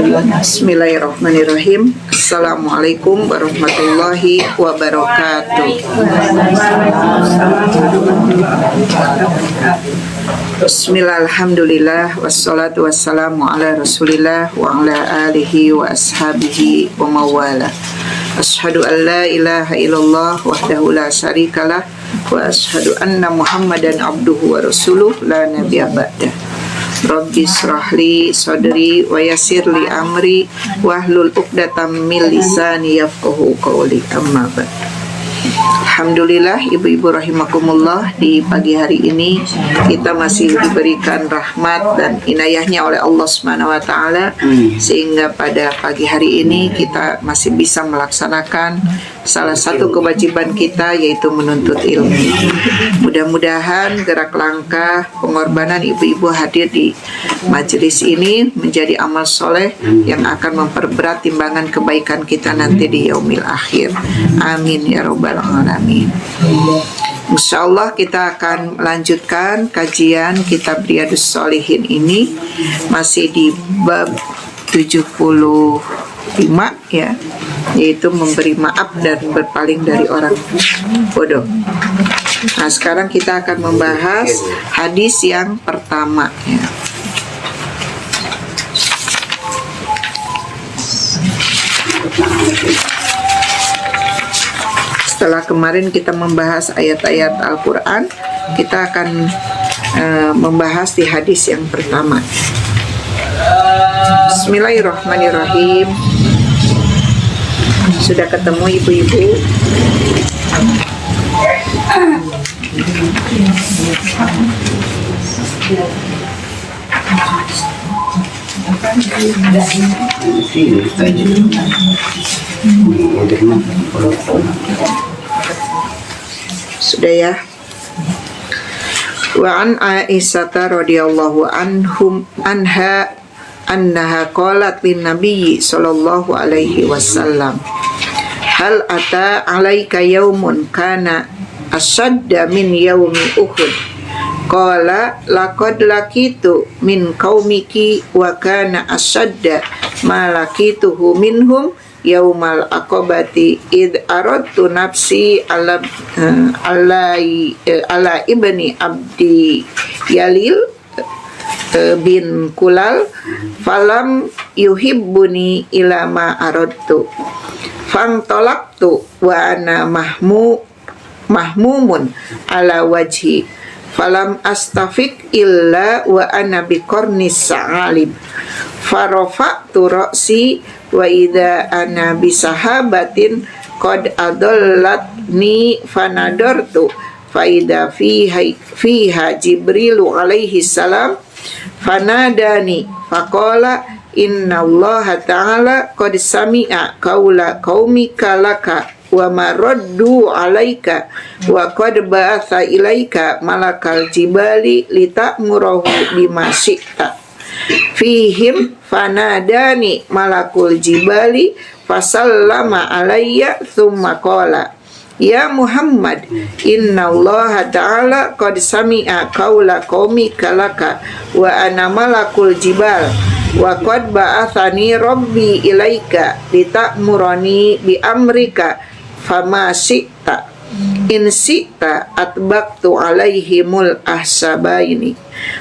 Bismillahirrahmanirrahim. Assalamualaikum warahmatullahi wabarakatuh. Bismillah, alhamdulillah, wassalatu wassalamu ala rasulillah wa ala alihi wa ashabihi wa mawala. Ashhadu an la ilaha illallah wahdahu la syarikalah wa ashhadu anna muhammadan abduhu wa rasuluh la nabiyya ba'dah. Rabbi shrahli sadri wa yassirli amri wahlul 'uqdatam min lisani yafqahu qawli, amma ba'd. Alhamdulillah, ibu-ibu rahimakumullah, di pagi hari ini kita masih diberikan rahmat dan inayahnya oleh Allah Subhanahu wa taala sehingga pada pagi hari ini kita masih bisa melaksanakan salah satu kewajiban kita, yaitu menuntut ilmu. Mudah-mudahan gerak langkah pengorbanan ibu-ibu hadir di majelis ini menjadi amal soleh yang akan memperberat timbangan kebaikan kita nanti di yaumil akhir. Amin ya rabbal alamin. Insyaallah kita akan melanjutkan kajian kitab Riyadhus Shalihin ini masih di bab 75 ya, yaitu memberi maaf dan berpaling dari orang bodoh. Nah, sekarang kita akan membahas hadis yang pertama ya. Setelah kemarin kita membahas ayat-ayat Al-Quran, kita akan membahas di hadis yang pertama. Bismillahirrahmanirrahim. Sudah ketemu ibu-ibu? Sudah ya. Wa an Aisyah radhiyallahu anha annaha qalat lin nabiyyi sallallahu alaihi wasallam, hal ata alaika yaumun kana asadda min yaumi Uhud? Qala laqad laqitu min qaumiki wa kana asadda ma laqituhu minhum yaumal aqabati id aradtu nafsi ala ibni abdi Yalil bin Kulal falam yuhibbuni ila ma aradtu fantolaktu wa ana mahmumun ala wajhi falam astafik illa wa ana biqarnis sa'alib farafa'tu ra'si wa idza ana bisahabatin qad adallatni fanadartu fa idza fiha Jibrilu alaihi salam fanadani faqala innallaha ta'ala qad sami'a qaula qaumika laka wa maraddu alaika wa qad ba'atha ilaika malakal jibali litamurahu bima syi'ta fihim fanadani malakul jibali fasallama alayya thumma qala ya Muhammad innallaha ta'ala qad sami'a qaula qaumika laka wa ana malakul jibal wa qad ba'athani rabbi ilaika litamurani bi amrika fama syi'ta in syi'ta atbaqtu alaihimul ahsabaini.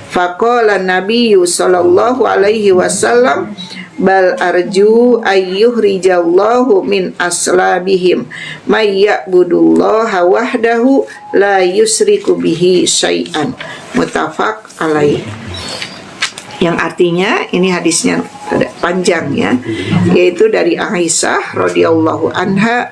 Faqala nabiyyu sallallahu alaihi wasallam bal arju ayyuhrijallahu min aslabihim may ya'budullaha wahdahu la yusriku bihi syai'an. Muttafaq alaih. Yang artinya ini hadisnya panjang ya, yaitu dari Aisyah radhiyallahu anha,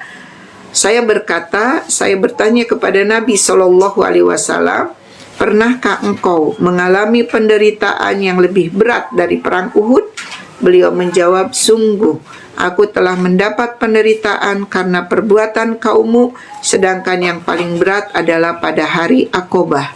saya bertanya kepada Nabi sallallahu alaihi wasallam, pernahkah engkau mengalami penderitaan yang lebih berat dari perang Uhud? Beliau menjawab, sungguh aku telah mendapat penderitaan karena perbuatan kaummu, sedangkan yang paling berat adalah pada hari Aqabah.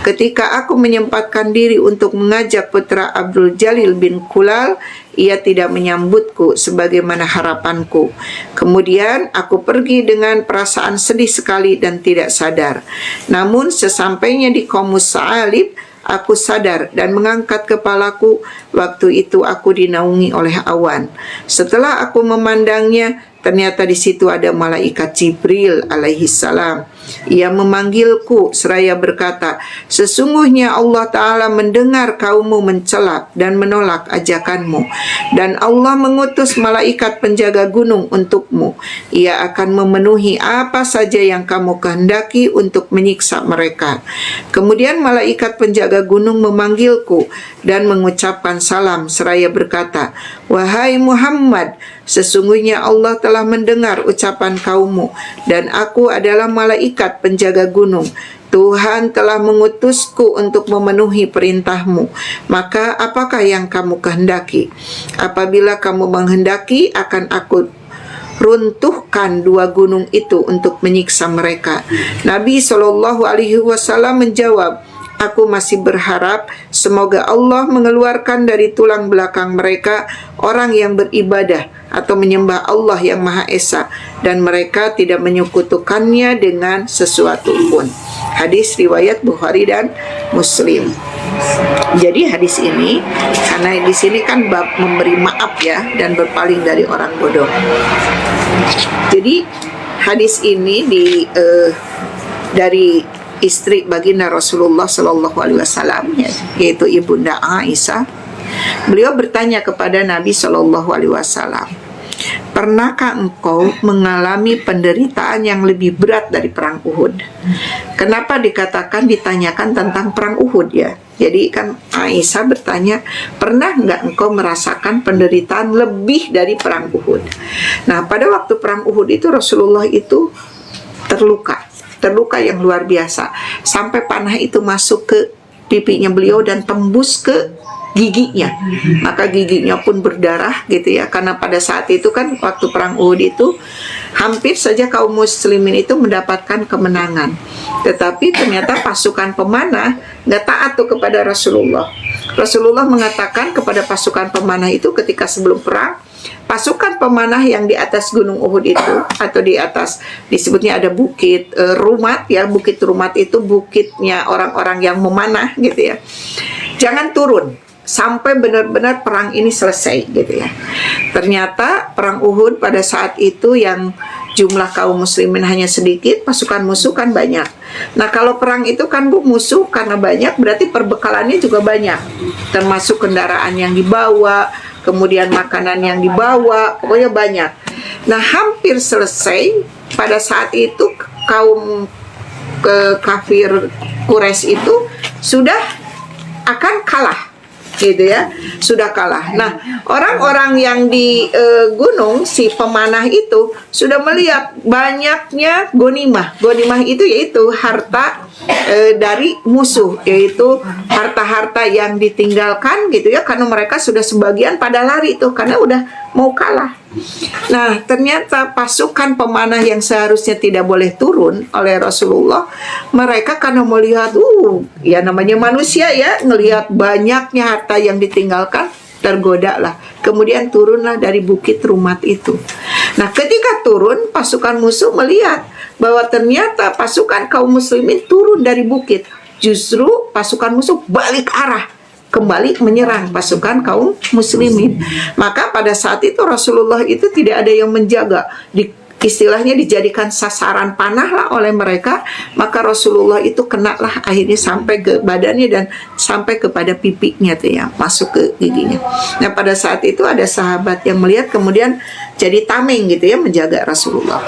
Ketika aku menyempatkan diri untuk mengajak putra Abdul Jalil bin Kulal, ia tidak menyambutku sebagaimana harapanku. Kemudian aku pergi dengan perasaan sedih sekali dan tidak sadar. Namun sesampainya di kaum Sa'alib, Aku sadar dan mengangkat kepalaku. Waktu itu aku dinaungi oleh awan. Setelah aku memandangnya, ternyata di situ ada malaikat Jibril alaihi salam. Ia memanggilku seraya berkata, sesungguhnya Allah Ta'ala mendengar kaummu mencela dan menolak ajakanmu, dan Allah mengutus malaikat penjaga gunung untukmu. Ia akan memenuhi apa saja yang kamu kehendaki untuk menyiksa mereka. Kemudian malaikat penjaga gunung memanggilku dan mengucapkan salam seraya berkata, wahai Muhammad, sesungguhnya Allah telah mendengar ucapan kaummu, dan aku adalah malaikat penjaga gunung. Tuhan telah mengutusku untuk memenuhi perintahmu. Maka apakah yang kamu kehendaki? Apabila kamu menghendaki, akan aku runtuhkan dua gunung itu untuk menyiksa mereka. Nabi SAW menjawab, aku masih berharap semoga Allah mengeluarkan dari tulang belakang mereka orang yang beribadah atau menyembah Allah yang Maha Esa, dan mereka tidak menyekutukannya dengan sesuatu pun. Hadis riwayat Bukhari dan Muslim. Jadi hadis ini, karena di sini kan bab memberi maaf ya, dan berpaling dari orang bodoh. Jadi hadis ini dari istri baginda Rasulullah Shallallahu Alaihi Wasallam, yaitu ibunda Aisyah. Beliau bertanya kepada Nabi Shallallahu Alaihi Wasallam, pernahkah engkau mengalami penderitaan yang lebih berat dari perang Uhud? Kenapa ditanyakan tentang perang Uhud ya? Jadi kan Aisyah bertanya, pernah nggak engkau merasakan penderitaan lebih dari perang Uhud? Nah, pada waktu perang Uhud itu Rasulullah itu terluka yang luar biasa, sampai panah itu masuk ke pipinya beliau dan tembus ke giginya, maka giginya pun berdarah gitu ya, karena pada saat itu kan waktu perang Uhud itu hampir saja kaum muslimin itu mendapatkan kemenangan, tetapi ternyata pasukan pemanah nggak taat tuh kepada Rasulullah. Rasulullah mengatakan kepada pasukan pemanah itu ketika sebelum perang, pasukan pemanah yang di atas gunung Uhud itu, atau di atas disebutnya ada bukit Rumat ya, bukit Rumat itu bukitnya orang-orang yang memanah gitu ya, jangan turun sampai benar-benar perang ini selesai gitu ya. Ternyata perang Uhud pada saat itu yang jumlah kaum muslimin hanya sedikit, pasukan musuh kan banyak. Nah kalau perang itu kan musuh karena banyak, berarti perbekalannya juga banyak, termasuk kendaraan yang dibawa, kemudian makanan yang dibawa, pokoknya banyak. Nah hampir selesai pada saat itu kaum kafir Quraisy itu sudah akan kalah gitu ya, sudah kalah. Nah orang-orang yang di gunung si pemanah itu sudah melihat banyaknya gonimah itu yaitu harta dari musuh, yaitu harta-harta yang ditinggalkan gitu ya, karena mereka sudah sebagian pada lari tuh karena udah mau kalah. Nah ternyata pasukan pemanah yang seharusnya tidak boleh turun oleh Rasulullah, mereka karena melihat ya namanya manusia ya, ngelihat banyaknya harta yang ditinggalkan, tergoda lah, kemudian turunlah dari bukit Rumat itu. Nah ketika turun, pasukan musuh melihat bahwa ternyata pasukan kaum muslimin turun dari bukit, justru pasukan musuh balik arah, kembali menyerang pasukan kaum muslimin. Maka pada saat itu Rasulullah itu tidak ada yang menjaga, istilahnya dijadikan sasaran panah lah oleh mereka. Maka Rasulullah itu kena lah akhirnya sampai ke badannya dan sampai kepada pipinya tuh ya, masuk ke giginya. Nah pada saat itu ada sahabat yang melihat, kemudian jadi tameng gitu ya, menjaga Rasulullah.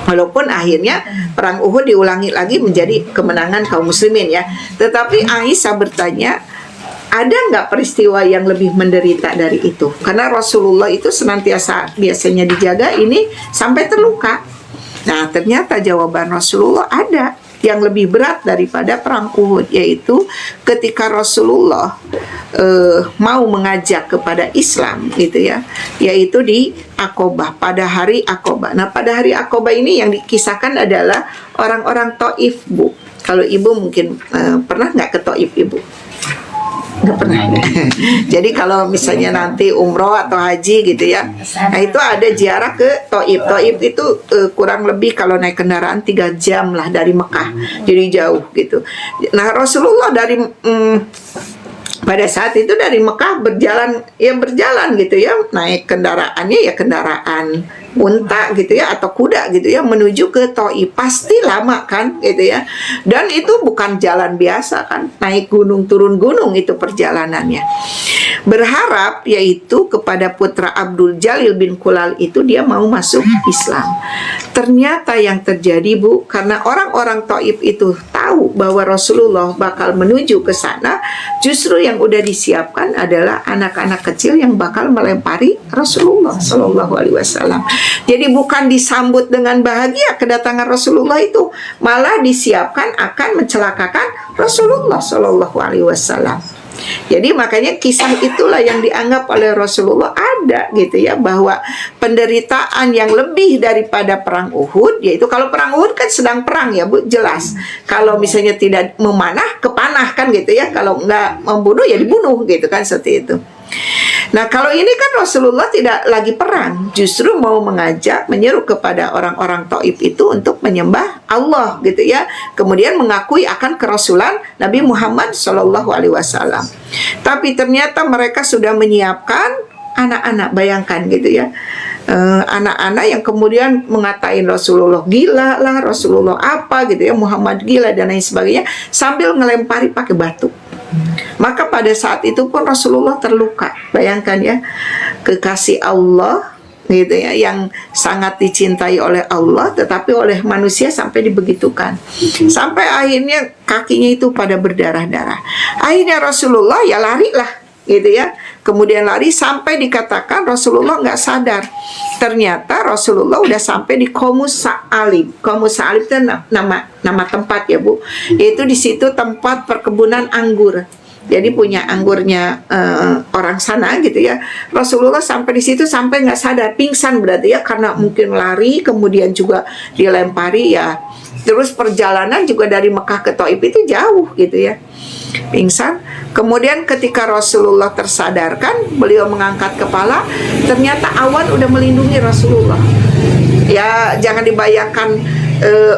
Walaupun akhirnya perang Uhud diulangi lagi menjadi kemenangan kaum muslimin ya, tetapi Aisyah bertanya, ada nggak peristiwa yang lebih menderita dari itu? Karena Rasulullah itu biasanya dijaga ini sampai terluka. Nah ternyata jawaban Rasulullah ada yang lebih berat daripada perang Uhud, yaitu ketika Rasulullah mau mengajak kepada Islam gitu ya, yaitu di Aqobah, pada hari Aqobah. Nah pada hari Aqobah ini yang dikisahkan adalah orang-orang Taif, Bu. Kalau Ibu mungkin pernah nggak ke Taif, Ibu? Nggak pernah. Jadi kalau misalnya nanti umroh atau haji gitu ya, nah itu ada ziarah ke Thaif. Thaif itu kurang lebih kalau naik kendaraan 3 jam lah dari Mekah, jadi jauh gitu. Nah Rasulullah dari pada saat itu dari Mekah berjalan gitu ya, naik kendaraannya ya kendaraan unta gitu ya atau kuda gitu ya menuju ke Thaif. Pasti lama kan gitu ya, dan itu bukan jalan biasa kan, naik gunung turun gunung itu perjalanannya. Berharap yaitu kepada putra Abdul Jalil bin Kulal itu dia mau masuk Islam. Ternyata yang terjadi Bu, karena orang-orang Thaif itu tahu bahwa Rasulullah bakal menuju ke sana, justru yang udah disiapkan adalah anak-anak kecil yang bakal melempari Rasulullah Shallallahu Alaihi Wasallam. Jadi bukan disambut dengan bahagia kedatangan Rasulullah itu, malah disiapkan akan mencelakakan Rasulullah Shallallahu Alaihi Wasallam. Jadi makanya kisah itulah yang dianggap oleh Rasulullah ada gitu ya, bahwa penderitaan yang lebih daripada perang Uhud, yaitu kalau perang Uhud kan sedang perang ya Bu, jelas. Kalau misalnya tidak memanah, kepanah kan gitu ya, kalau nggak membunuh ya dibunuh gitu kan, seperti itu. Nah kalau ini kan Rasulullah tidak lagi perang, justru mau mengajak, menyeru kepada orang-orang Thaif itu untuk menyembah Allah gitu ya, kemudian mengakui akan kerasulan Nabi Muhammad SAW. Tapi ternyata mereka sudah menyiapkan anak-anak, bayangkan gitu ya, anak-anak yang kemudian mengatain Rasulullah gila lah, Rasulullah apa gitu ya, Muhammad gila dan lain sebagainya, sambil ngelempari pakai batu. Maka pada saat itu pun Rasulullah terluka. Bayangkan ya, kekasih Allah gitu ya, yang sangat dicintai oleh Allah tetapi oleh manusia sampai dibegitukan. Sampai akhirnya kakinya itu pada berdarah-darah. Akhirnya Rasulullah ya lari lah gitu ya. Kemudian lari sampai dikatakan Rasulullah nggak sadar. Ternyata Rasulullah udah sampai di Qomus Sa'alib. Qomus Sa'alib itu nama tempat ya Bu. Itu di situ tempat perkebunan anggur. Jadi punya anggurnya orang sana gitu ya. Rasulullah sampai di situ sampai nggak sadar, pingsan berarti ya, karena mungkin lari kemudian juga dilempari ya. Terus perjalanan juga dari Mekah ke Thaif itu jauh gitu ya. Pingsan. Kemudian ketika Rasulullah tersadarkan, beliau mengangkat kepala, ternyata awan udah melindungi Rasulullah. Ya jangan dibayangkan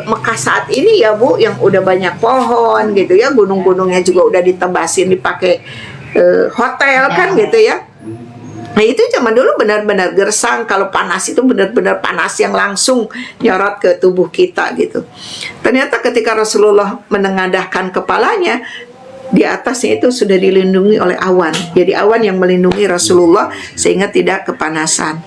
Mekah saat ini ya Bu, yang udah banyak pohon gitu ya, gunung-gunungnya juga udah ditebasin, dipakai hotel kan gitu ya. Nah itu zaman dulu benar-benar gersang, kalau panas itu benar-benar panas yang langsung nyorot ke tubuh kita gitu. Ternyata ketika Rasulullah menengadahkan kepalanya, di atasnya itu sudah dilindungi oleh awan. Jadi awan yang melindungi Rasulullah sehingga tidak kepanasan.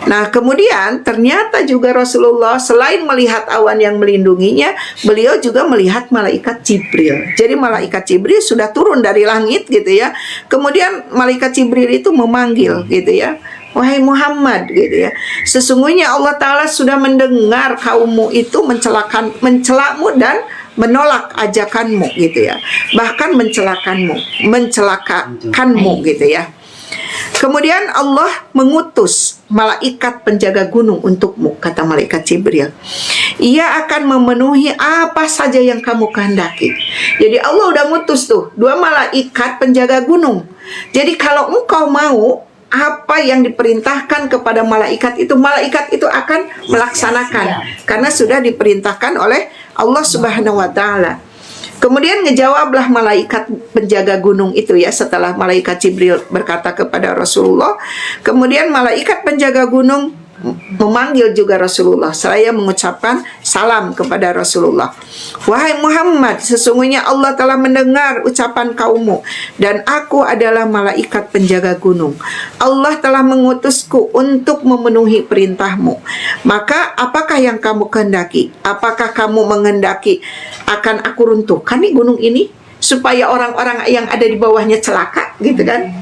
Nah kemudian ternyata juga Rasulullah selain melihat awan yang melindunginya, beliau juga melihat malaikat Jibril. Jadi malaikat Jibril sudah turun dari langit gitu ya. Kemudian malaikat Jibril itu memanggil gitu ya, wahai Muhammad gitu ya, sesungguhnya Allah Ta'ala sudah mendengar kaummu itu mencelamu dan menolak ajakanmu gitu ya, bahkan mencelakakanmu gitu ya. Kemudian Allah mengutus malaikat penjaga gunung untukmu, kata malaikat Jibril. Ia akan memenuhi apa saja yang kamu kehendaki. Jadi Allah udah ngutus tuh 2 malaikat penjaga gunung. Jadi kalau engkau mau, apa yang diperintahkan kepada malaikat itu akan melaksanakan, karena sudah diperintahkan oleh Allah Subhanahu wa Ta'ala. Kemudian ngejawablah malaikat penjaga gunung itu ya, setelah malaikat Jibril berkata kepada Rasulullah. Kemudian malaikat penjaga gunung memanggil juga Rasulullah, seraya mengucapkan salam kepada Rasulullah. Wahai Muhammad, sesungguhnya Allah telah mendengar ucapan kaummu, dan aku adalah malaikat penjaga gunung. Allah telah mengutusku untuk memenuhi perintahmu. Maka apakah yang kamu kehendaki? Apakah kamu menghendaki akan aku runtuhkan nih gunung ini, supaya orang-orang yang ada di bawahnya celaka gitu kan?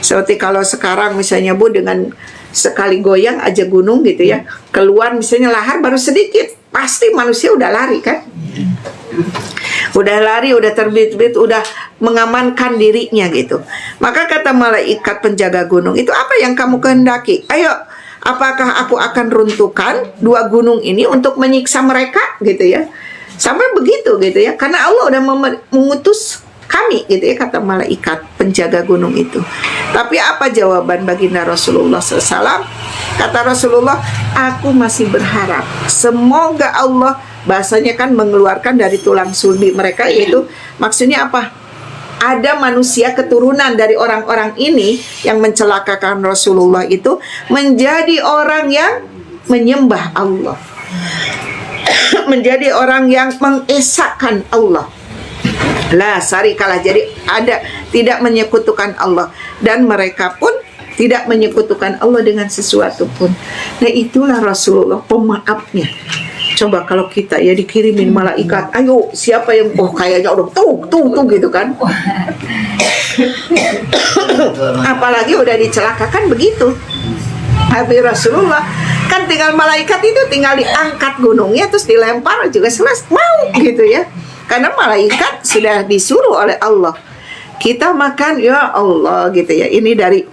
Seperti kalau sekarang misalnya Bu, dengan sekali goyang aja gunung gitu ya, keluar misalnya lahar baru sedikit, pasti manusia udah lari kan, udah lari, udah terbit-bit, udah mengamankan dirinya gitu. Maka kata malaikat penjaga gunung itu, apa yang kamu kehendaki? Ayo, apakah aku akan runtuhkan 2 gunung ini untuk menyiksa mereka gitu ya, sampai begitu gitu ya, karena Allah udah mengutuskan kami gitu ya, kata malaikat penjaga gunung itu. Tapi apa jawaban baginda Rasulullah SAW? Kata Rasulullah, aku masih berharap semoga Allah, bahasanya kan mengeluarkan dari tulang sulbi mereka, itu maksudnya apa? Ada manusia keturunan dari orang-orang ini yang mencelakakan Rasulullah itu menjadi orang yang menyembah Allah, menjadi orang yang mengesahkan Allah. La syarikalah, jadi ada, tidak menyekutukan Allah, dan mereka pun tidak menyekutukan Allah dengan sesuatu pun. Nah itulah Rasulullah pemaafnya. Coba kalau kita ya dikirimin malaikat, ayo siapa yang kayaknya udah tuh gitu kan. Apalagi udah dicelakakan begitu. Habis Rasulullah kan tinggal malaikat itu tinggal diangkat gunungnya terus dilempar juga selesai, mau gitu ya. Karena malaikat sudah disuruh oleh Allah. Kita makan ya Allah gitu ya. Ini dari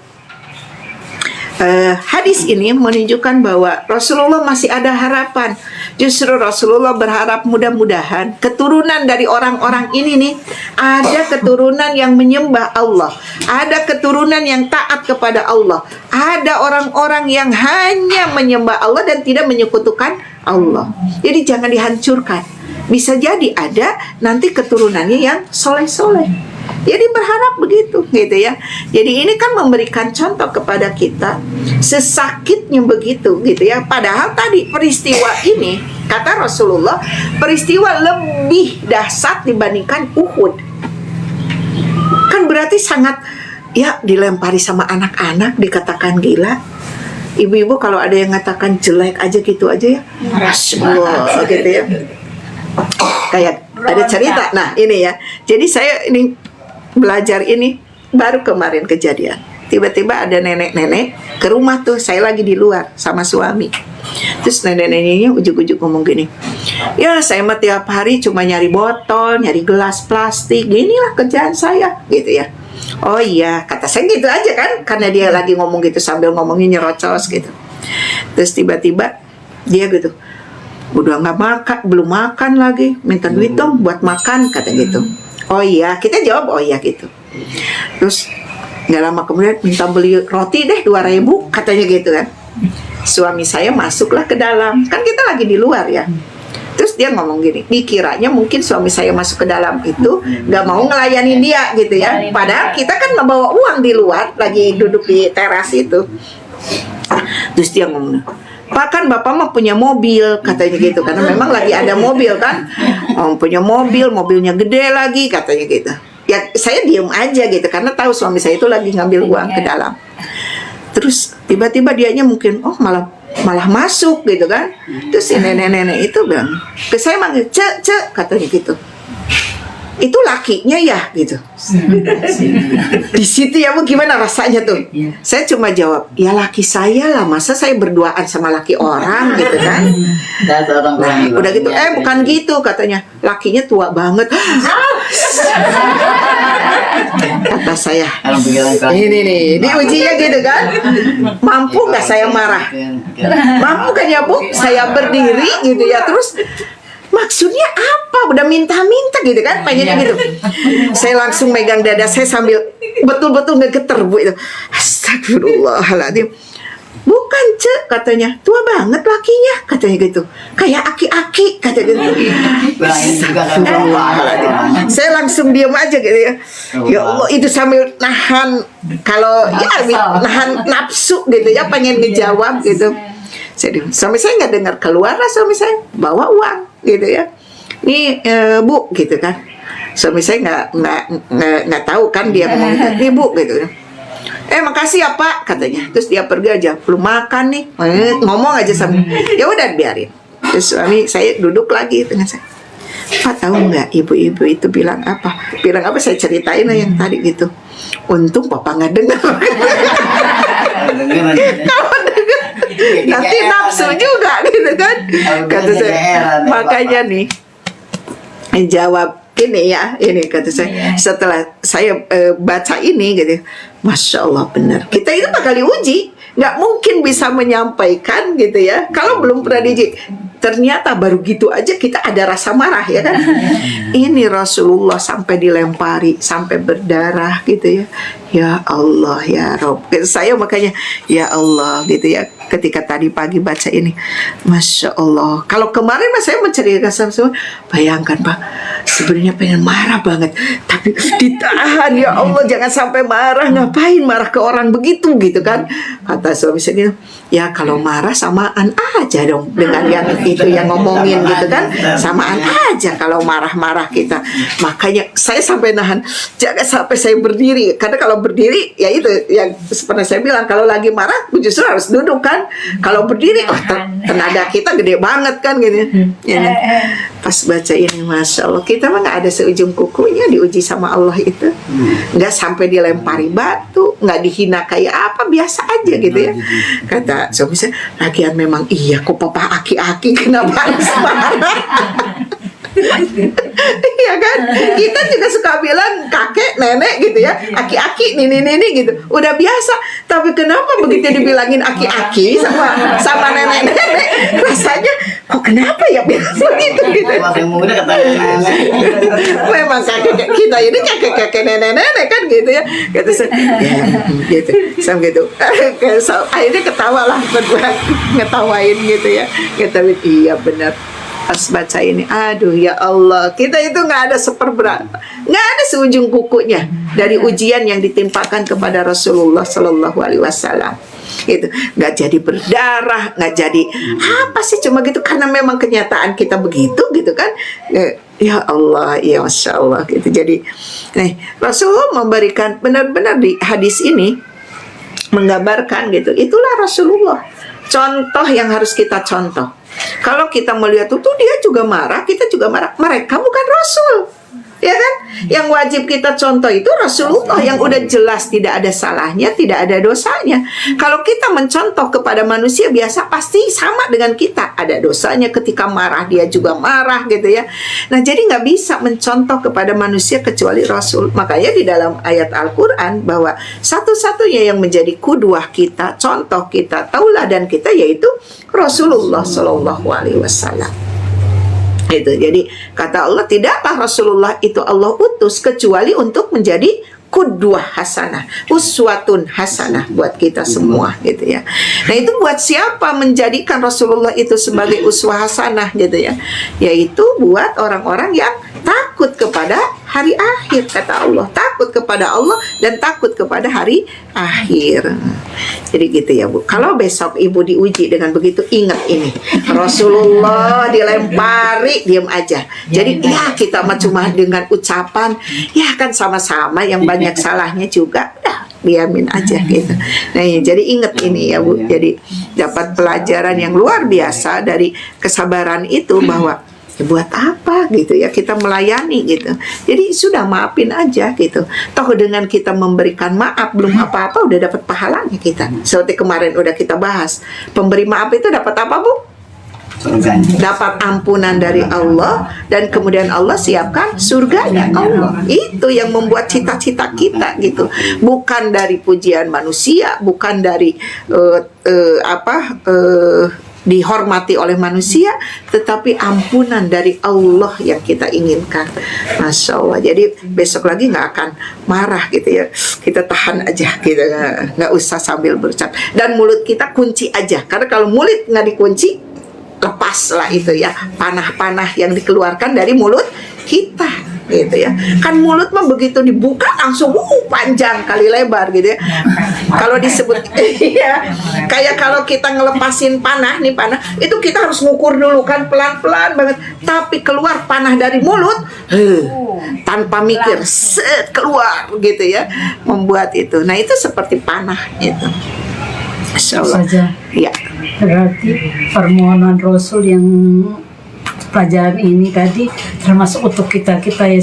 hadis ini menunjukkan bahwa Rasulullah masih ada harapan. Justru Rasulullah berharap mudah-mudahan keturunan dari orang-orang ini nih, ada keturunan yang menyembah Allah, ada keturunan yang taat kepada Allah, ada orang-orang yang hanya menyembah Allah dan tidak menyekutukan Allah. Jadi jangan dihancurkan. Bisa jadi ada nanti keturunannya yang soleh-soleh. Jadi berharap begitu gitu ya. Jadi ini kan memberikan contoh kepada kita, sesakitnya begitu gitu ya. Padahal tadi peristiwa ini kata Rasulullah, peristiwa lebih dahsyat dibandingkan Uhud. Kan berarti sangat ya, dilempari sama anak-anak dikatakan gila. Ibu-ibu kalau ada yang mengatakan jelek aja gitu aja ya, Rasulullah gitu ya. Kayak ada cerita. Nah ini ya, jadi saya ini belajar ini baru kemarin kejadian. Tiba-tiba ada nenek-nenek ke rumah tuh, saya lagi di luar sama suami. Terus nenek-neneknya ujuk-ujuk ngomong gini, ya saya mah tiap hari cuma nyari botol, nyari gelas plastik, ginilah kerjaan saya gitu ya. Oh iya, kata saya gitu aja kan, karena dia lagi ngomong gitu sambil ngomongnya nyerocos gitu. Terus tiba-tiba dia gitu, udah nggak makan, belum makan lagi, minta duit dong buat makan, kata gitu. Oh iya, kita jawab oh iya gitu. Terus nggak lama kemudian minta beli roti deh 2.000, katanya gitu kan. Suami saya masuklah ke dalam, kan kita lagi di luar ya. Terus dia ngomong gini, dikiranya mungkin suami saya masuk ke dalam itu nggak mau ngelayanin dia gitu ya. Padahal kita kan membawa uang di luar, lagi duduk di teras itu. Terus dia ngomong, Pak kan bapak mah punya mobil, katanya gitu, karena memang lagi ada mobil kan. Punya mobil, mobilnya gede lagi, katanya gitu. Ya saya diem aja gitu, karena tahu suami saya itu lagi ngambil uang ke dalam. Terus tiba-tiba dianya mungkin malah masuk gitu kan. Terus si nenek-nenek itu bilang ke saya, manggil cek katanya gitu. Itu lakinya ya gitu. Di situ ya Bu, gimana rasanya tuh? Saya cuma jawab, ya laki saya lah, masa saya berduaan sama laki orang gitu kan. Nah, udah gitu, bukan gitu katanya, lakinya tua banget. Kata saya, ini nih, diujinya gitu kan. Mampu gak saya marah? Mampu kan ya Bu, saya berdiri gitu ya. Terus maksudnya apa? Udah minta-minta gitu kan, pengennya gitu. Saya langsung megang dada saya sambil betul-betul ngegeter Bu itu. Astagfirullahaladzim. Bukan cek, katanya, tua banget lakinya, katanya gitu. Kayak aki-aki, katanya gitu. Saya langsung diam aja gitu ya. Ya Allah, itu sambil nahan, kalau ya nahan nafsu gitu ya, pengen ngejawab gitu. Suami saya nggak dengar, keluar lah suami saya bawa uang gitu ya. Nih Bu gitu kan. Suami saya nggak tahu kan dia ngomong gitu. Nih Bu gitu. Makasih ya Pak, katanya. Terus dia pergi aja, belum makan nih, ngomong aja sama. Ya udah biarin. Terus suami saya duduk lagi dengan saya. Pak tahu nggak ibu-ibu itu bilang apa? Bilang apa? Saya ceritain lah yang tadi gitu. Untung Papa nggak dengar. Kalau dengar nanti nafsu juga gitu kan. Kata saya, makanya nih jawab ini ya, ini kata saya. Setelah saya baca ini gitu, Masya Allah benar. Kita itu bakal diuji, nggak mungkin bisa menyampaikan gitu ya kalau belum pernah diuji. ternyata baru gitu aja kita ada rasa marah ya kan. Ini Rasulullah sampai dilempari, sampai berdarah gitu ya. Ya Allah ya Rob, saya makanya ya Allah gitu ya. Ketika tadi pagi baca ini, Masya Allah. Kalau kemarin mas saya menceritakan sama bayangkan Pak, sebenarnya pengen marah banget, tapi ditahan. Ya Allah, jangan sampai marah. Ngapain marah ke orang begitu gitu kan? Kata suami saya gitu, ya kalau marah samaan aja dong dengan yang itu yang ngomongin gitu kan, samaan aja kalau marah-marah kita. Makanya saya sampai nahan, jangan sampai saya berdiri, karena kalau berdiri ya itu yang seperti saya bilang, kalau lagi marah justru harus duduk kan. Kalau berdiri, tenaga kita gede banget kan gitu. Ya, pas baca ini, Masya Allah, kita mah nggak ada seujung kukunya diuji sama Allah itu. Nggak sampai dilempari batu, nggak dihina kayak apa, biasa aja gitu ya. Kata suami saya, lagian memang iya kok papa aki-aki, kenapa harus marah? Iya kan, kita juga suka bilang kakek, nenek gitu ya, aki-aki, nini-nini gitu, udah biasa. Tapi kenapa begitu dibilangin aki-aki sama nenek-nenek, rasanya kok kenapa ya biasa gitu gitu. Memang kakek kita ini kakek-kakek nenek-nenek kan gitu ya. Kata saya, ya gitu, sama gitu. Akhirnya ketawa lah, berdua ngetawain gitu ya. Kata iya benar. Pas baca ini, aduh ya Allah, kita itu nggak ada seperberapa, nggak ada seujung kukunya dari ujian yang ditimpakan kepada Rasulullah Sallallahu Alaihi Wasallam. Itu nggak jadi berdarah, nggak jadi apa sih, cuma gitu karena memang kenyataan kita begitu gitu kan. Ya Allah, ya Masya Allah gitu. Jadi Rasulullah memberikan benar-benar di hadis ini menggambarkan gitu, itulah Rasulullah, contoh yang harus kita contoh. Kalau kita melihat itu dia juga marah, kita juga marah. Mereka bukan Rasul, ya kan? Yang wajib kita contoh itu Rasulullah yang udah jelas tidak ada salahnya, tidak ada dosanya. Kalau kita mencontoh kepada manusia biasa, pasti sama dengan kita, ada dosanya. Ketika marah dia juga marah gitu ya. Nah jadi nggak bisa mencontoh kepada manusia kecuali Rasul. Makanya di dalam ayat Al-Quran bahwa satu-satunya yang menjadi kudwah kita, contoh kita, tauladan kita, yaitu Rasulullah Shallallahu Alaihi Wasallam. Itu jadi kata Allah, tidaklah Rasulullah itu Allah utus kecuali untuk menjadi qudwah hasanah, uswatun hasanah buat kita semua gitu ya. Nah itu buat siapa menjadikan Rasulullah itu sebagai uswah hasanah gitu ya, yaitu buat orang-orang yang takut kepada hari akhir, kata Allah, takut kepada Allah dan takut kepada hari akhir. Jadi gitu ya Bu, kalau besok Ibu diuji dengan begitu, ingat ini, Rasulullah dilempari, diam aja. Jadi ya kita mah cuma dengan ucapan, ya kan sama-sama yang banyak salahnya juga, udah diamin aja gitu. Nah jadi ingat ini ya Bu, jadi dapat pelajaran yang luar biasa dari kesabaran itu, bahwa ya buat apa gitu ya kita melayani gitu. Jadi sudah maafin aja gitu. Toh dengan kita memberikan maaf belum apa-apa udah dapat pahalanya kita. Seperti kemarin udah kita bahas, pemberi maaf itu dapat apa Bu? Dapat ampunan dari Allah, dan kemudian Allah siapkan surganya Allah. Itu yang membuat cita-cita kita gitu. Bukan dari pujian manusia, bukan dari dihormati oleh manusia, tetapi ampunan dari Allah yang kita inginkan. Masya Allah. Jadi besok lagi nggak akan marah gitu ya, kita tahan aja gitu, nggak usah sambil berucap, dan mulut kita kunci aja, karena kalau mulut nggak dikunci, lepaslah itu ya panah-panah yang dikeluarkan dari mulut kita gitu ya. Kan mulut mah begitu dibuka langsung panjang kali lebar gitu ya. Kalau disebut iya, kayak kalau kita ngelepasin panah nih, panah itu kita harus ngukur dulu kan, pelan-pelan banget. Tapi keluar panah dari mulut tanpa mikir, set keluar gitu ya, membuat itu. Nah itu seperti panah itu. Masya Allah. Saja. Ya. Berarti permohonan Rasul yang pelajaran ini tadi termasuk untuk kita ya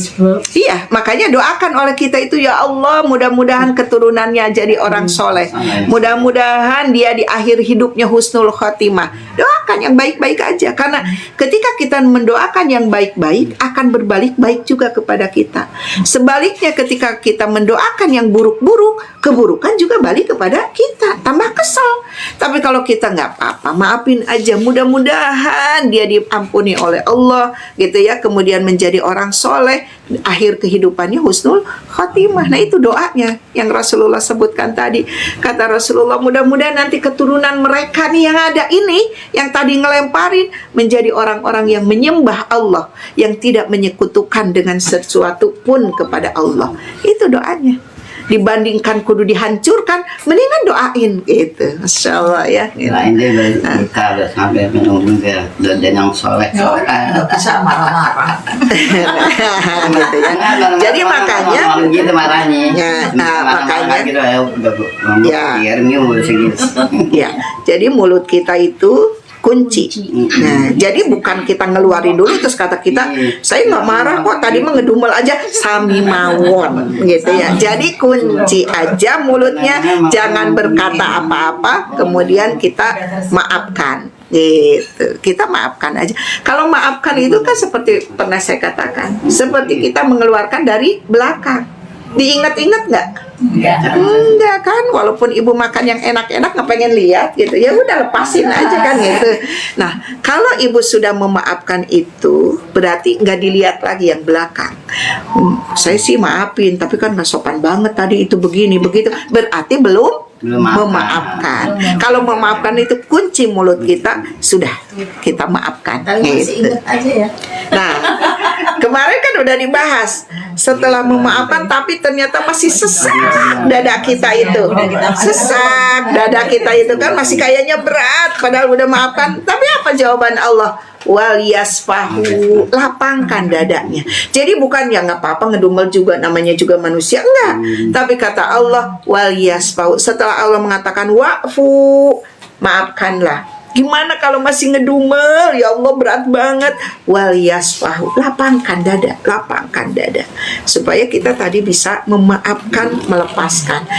Iya, makanya doakan oleh kita itu, ya Allah, mudah-mudahan keturunannya jadi orang soleh. Mudah-mudahan dia di akhir hidupnya husnul khotimah. Doakan yang baik-baik aja, karena ketika kita mendoakan yang baik-baik akan berbalik baik juga kepada kita. Sebaliknya ketika kita mendoakan yang buruk-buruk, keburukan juga balik kepada kita, tambah kesal. Tapi kalau kita nggak apa-apa, maafin aja, mudah-mudahan dia diampuni oleh Allah gitu ya, kemudian menjadi orang soleh, akhir kehidupannya husnul khotimah. Nah, itu doanya yang Rasulullah sebutkan tadi. Kata Rasulullah, mudah-mudahan nanti keturunan mereka nih yang ada ini, yang tadi ngelemparin, menjadi orang-orang yang menyembah Allah, yang tidak menyekutukan dengan sesuatu pun kepada Allah. Itu doanya. Dibandingkan kudu dihancurkan, mendingan doain gitu. Masya Allah ya. Lain dia kalau sampai menunggu dia dan yang soleh. Bisa marah-marah. Gitu ya. Jadi makanya, gitu marahnya. Makanya, gitu ya. Jadi mulut kita itu kunci. Nah, jadi bukan kita ngeluarin dulu terus kata kita, saya nggak marah kok, tadi mah ngedumel aja, sami mawon gitu ya. Jadi kunci aja mulutnya, jangan berkata apa-apa, kemudian kita maafkan gitu. Kita maafkan aja. Kalau maafkan itu kan seperti pernah saya katakan, seperti kita mengeluarkan dari belakang. Diingat-ingat nggak? Enggak kan, walaupun ibu makan yang enak-enak nggak pengen lihat gitu, ya udah lepasin aja kan gitu. Nah, kalau ibu sudah memaafkan itu, berarti nggak dilihat lagi yang belakang. Saya sih maafin, tapi kan nggak sopan banget tadi itu begini begitu, berarti belum memaafkan. Kalau memaafkan itu kunci mulut kita, sudah kita maafkan. Masih ingat aja ya. Nah, kemarin kan udah dibahas, setelah memaafkan tapi ternyata masih sesak dada kita itu. Sesak dada kita itu kan masih kayaknya berat, padahal udah maafkan. Tapi apa jawaban Allah? Wal yasfahu, lapangkan dadanya. Jadi bukan ya nggak apa-apa ngedumel juga, namanya juga manusia, enggak. Tapi kata Allah wal yasfahu, setelah Allah mengatakan wa'fu, maafkanlah. Gimana kalau masih ngedumel? Ya Allah, berat banget. Wal yasfahu, lapangkan dada, supaya kita tadi bisa memaafkan, melepaskan.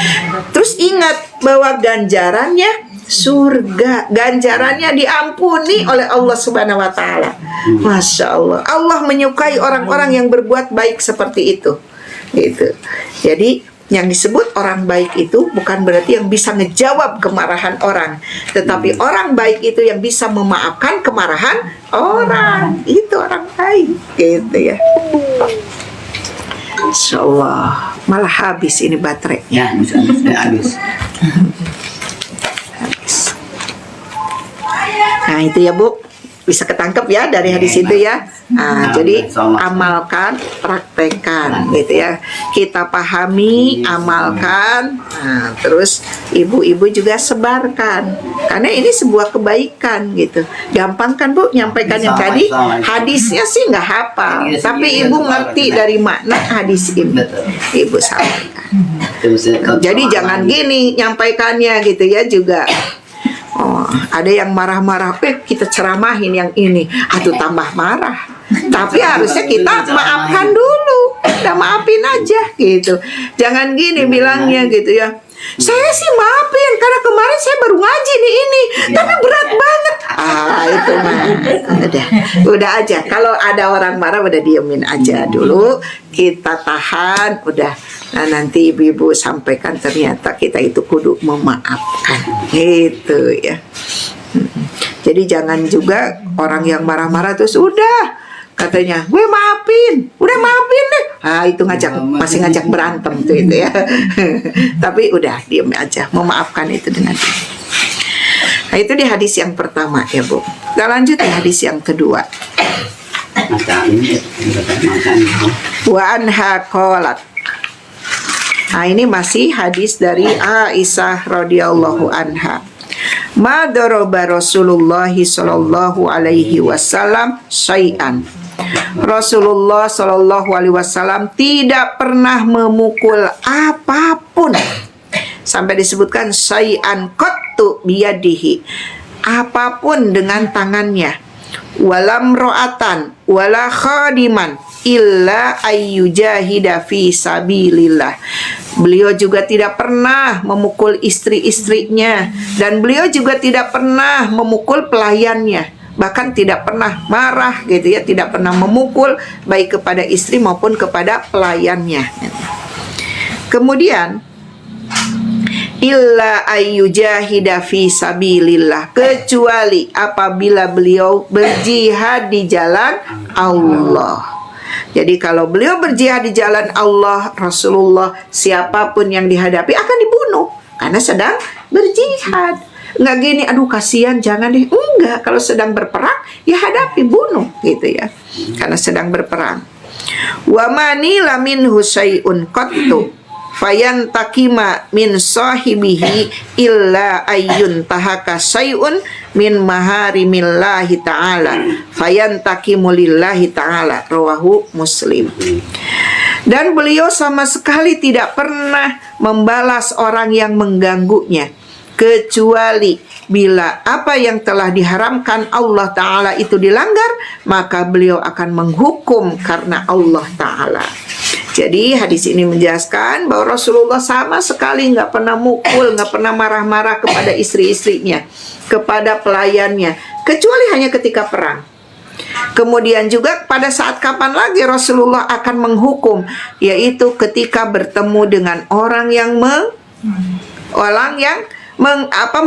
Terus ingat bahwa ganjarannya surga, ganjarannya diampuni oleh Allah Subhanahu wa Ta'ala. Masya Allah, Allah menyukai orang-orang yang berbuat baik seperti itu gitu. Jadi yang disebut orang baik itu bukan berarti yang bisa ngejawab kemarahan orang, tetapi orang baik itu yang bisa memaafkan kemarahan orang. Itu orang baik gitu ya. Insya Allah, malah habis ini baterai. Ya, bisa habis. Nah itu ya Bu, bisa ketangkep ya dari hadis itu ya. Nah, jadi amalkan, praktekkan gitu ya. Kita pahami, amalkan. Nah, terus ibu-ibu juga sebarkan, karena ini sebuah kebaikan gitu. Gampang kan Bu nyampaikan yang tadi? Hadisnya sih nggak hafal, tapi ibu ngerti dari makna hadis ini. Ibu sampaikan. Jadi jangan gini nyampaikannya gitu ya juga. Oh, ada yang marah-marah, kita ceramahin yang ini, aduh tambah marah. Tapi harusnya kita maafkan dulu, udah maafin aja gitu. Jangan gini bilangnya gitu ya, saya sih maafin karena kemarin saya baru ngaji nih ini, tapi berat banget. Itu mah udah aja. Kalau ada orang marah udah diemin aja dulu, kita tahan, udah. Nah nanti ibu-ibu sampaikan ternyata kita itu kudu memaafkan gitu ya. Jadi jangan juga orang yang marah-marah terus udah katanya gue maafin, udah maafin deh. Itu masih ngajak berantem tuh itu ya. Tapi udah diem aja, memaafkan itu dengan ini. Nah itu di hadis yang pertama ya Bu. Kita lanjut di hadis yang kedua. Wa anha qalat. Nah ini masih hadis dari Aisyah radhiyallahu anha. Ma daraba Rasulullah sallallahu alaihi wasallam syai'an. Rasulullah sallallahu alaihi wasallam tidak pernah memukul apapun. Sampai disebutkan syai'an qattu biyadihi. Apapun dengan tangannya. walam ro'atan wala khadiman illa ayyujahida fi sabilillah. Beliau juga tidak pernah memukul istri-istrinya, dan beliau juga tidak pernah memukul pelayannya, bahkan tidak pernah marah gitu ya, tidak pernah memukul baik kepada istri maupun kepada pelayannya. Kemudian illa ayyujahida fi sabilillah, kecuali apabila beliau berjihad di jalan Allah. Jadi kalau beliau berjihad di jalan Allah, Rasulullah, siapapun yang dihadapi akan dibunuh karena sedang berjihad. Enggak gini, aduh kasihan, jangan deh. Enggak, kalau sedang berperang ya hadapi, bunuh gitu ya, karena sedang berperang. Wa manila minhu syai'un qattu fayantakima min sahibihi illa ayyun tahaka syai'un min maharimillahi ta'ala fayantakimu lillahi ta'ala, rawahu Muslim. Dan beliau sama sekali tidak pernah membalas orang yang mengganggunya, kecuali bila apa yang telah diharamkan Allah Ta'ala itu dilanggar, maka beliau akan menghukum karena Allah Ta'ala. Jadi hadis ini menjelaskan bahwa Rasulullah sama sekali nggak pernah mukul, nggak pernah marah-marah kepada istri-istrinya, kepada pelayannya, kecuali hanya ketika perang. Kemudian juga pada saat kapan lagi Rasulullah akan menghukum, yaitu ketika bertemu dengan orang yang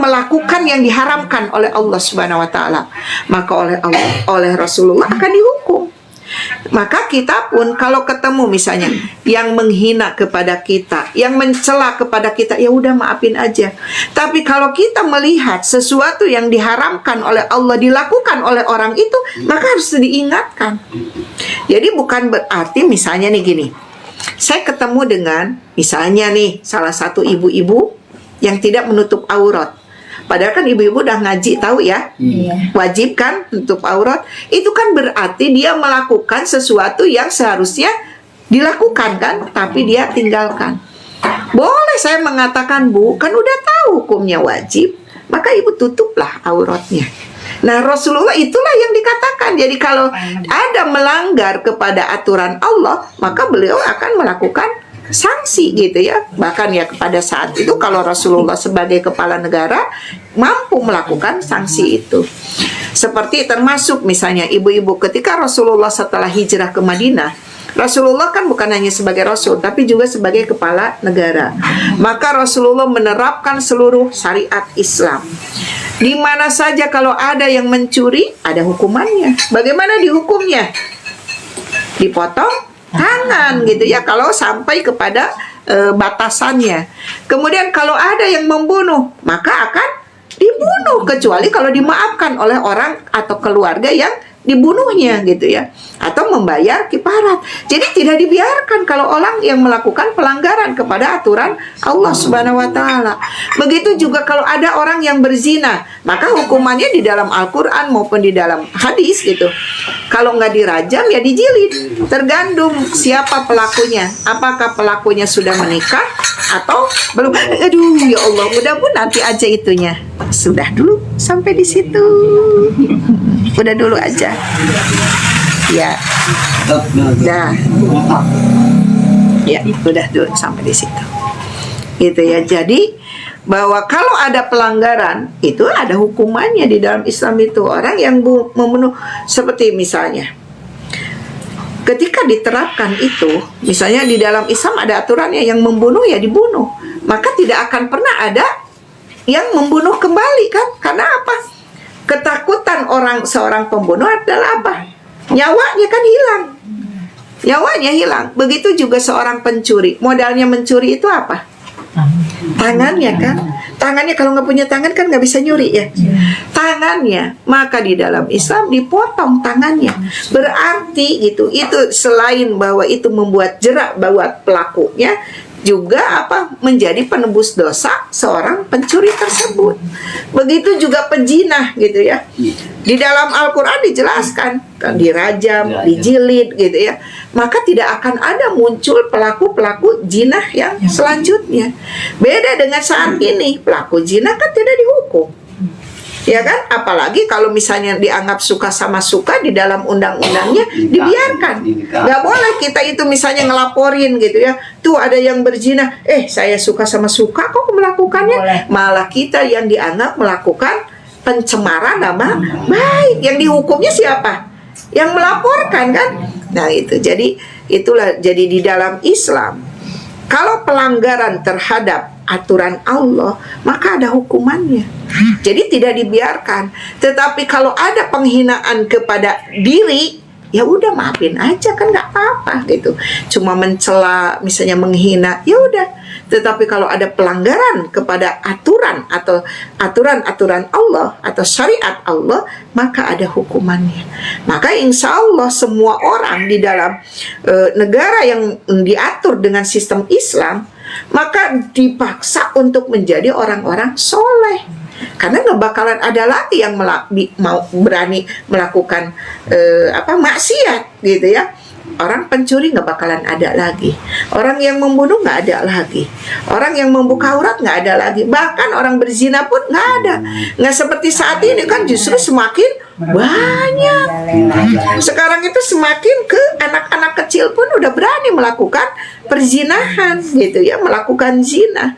melakukan yang diharamkan oleh Allah Subhanahu wa taala, maka oleh Rasulullah akan dihukum. Maka kita pun kalau ketemu misalnya yang menghina kepada kita, yang mencela kepada kita, ya udah maafin aja. Tapi kalau kita melihat sesuatu yang diharamkan oleh Allah dilakukan oleh orang itu, maka harus diingatkan. Jadi bukan berarti misalnya nih gini, saya ketemu dengan misalnya nih salah satu ibu-ibu yang tidak menutup aurat. Padahal kan ibu-ibu udah ngaji, tahu ya, wajib kan menutup aurat. Itu kan berarti dia melakukan sesuatu yang seharusnya dilakukan kan, tapi dia tinggalkan. Boleh saya mengatakan, Bu, kan udah tahu hukumnya wajib, maka ibu tutuplah auratnya. Nah, Rasulullah itulah yang dikatakan. Jadi kalau ada melanggar kepada aturan Allah, maka beliau akan melakukan sanksi gitu ya. Bahkan ya pada saat itu kalau Rasulullah sebagai kepala negara mampu melakukan sanksi itu. Seperti termasuk misalnya ibu-ibu ketika Rasulullah setelah hijrah ke Madinah, Rasulullah kan bukan hanya sebagai Rasul, tapi juga sebagai kepala negara. Maka Rasulullah menerapkan seluruh syariat Islam. Di mana saja kalau ada yang mencuri, ada hukumannya. Bagaimana dihukumnya? Dipotong tangan gitu ya, kalau sampai kepada batasannya. Kemudian kalau ada yang membunuh, maka akan dibunuh, kecuali kalau dimaafkan oleh orang atau keluarga yang dibunuhnya gitu ya, atau membayar kifarat. Jadi tidak dibiarkan kalau orang yang melakukan pelanggaran kepada aturan Allah Subhanahu wa taala. Begitu juga kalau ada orang yang berzina, maka hukumannya di dalam Al-Qur'an maupun di dalam hadis gitu. Kalau nggak dirajam ya dijilid. Tergantung siapa pelakunya. Apakah pelakunya sudah menikah atau belum? Aduh ya Allah, mudah-mudahan nanti aja itunya. Sudah dulu sampai di situ. Udah dulu aja. Ya. Dah. Ya, udah dulu sampai di situ. Gitu ya. Jadi bahwa kalau ada pelanggaran itu ada hukumannya di dalam Islam itu. Orang yang membunuh, seperti misalnya ketika diterapkan itu, misalnya di dalam Islam ada aturannya, yang membunuh ya dibunuh. Maka tidak akan pernah ada yang membunuh kembali kan? Karena apa? Ketakutan seorang pembunuh adalah apa? Nyawanya kan hilang. Nyawanya hilang. Begitu juga seorang pencuri. Modalnya mencuri itu apa? Tangannya kan. Tangannya kalau nggak punya tangan kan nggak bisa nyuri ya. Tangannya. Maka di dalam Islam dipotong tangannya. Berarti gitu. Itu selain bahwa itu membuat jerak buat pelakunya, juga menjadi penebus dosa seorang pencuri tersebut. Begitu juga pezina gitu ya. Di dalam Al-Qur'an dijelaskan dirajam, dijilid gitu ya. Maka tidak akan ada muncul pelaku-pelaku zina yang selanjutnya. Beda dengan saat ini, pelaku zina kan tidak dihukum. Ya kan? Apalagi kalau misalnya dianggap suka sama suka di dalam undang-undangnya dibiarkan. Nggak boleh kita itu misalnya ngelaporin gitu ya. Tuh ada yang berzina, saya suka sama suka kok melakukannya. Malah kita yang dianggap melakukan pencemaran nama baik. Yang dihukumnya siapa? Yang melaporkan kan? Nah itu. Jadi itulah, jadi di dalam Islam kalau pelanggaran terhadap aturan Allah, maka ada hukumannya. Jadi tidak dibiarkan. Tetapi kalau ada penghinaan kepada diri, ya udah maafin aja, kan nggak apa-apa gitu. Cuma mencela, misalnya menghina, ya udah. Tetapi kalau ada pelanggaran kepada aturan atau aturan-aturan Allah atau syariat Allah, maka ada hukumannya. Maka insya Allah semua orang di dalam negara yang diatur dengan sistem Islam, maka dipaksa untuk menjadi orang-orang soleh. Karena nggak bakalan ada lagi yang mau berani melakukan maksiat gitu ya. Orang pencuri nggak bakalan ada lagi. Orang yang membunuh nggak ada lagi. Orang yang membuka aurat nggak ada lagi. Bahkan orang berzina pun nggak ada. Nggak seperti saat ini kan justru semakin banyak. Sekarang itu semakin ke anak-anak kecil pun udah berani melakukan perzinahan gitu ya, melakukan zina.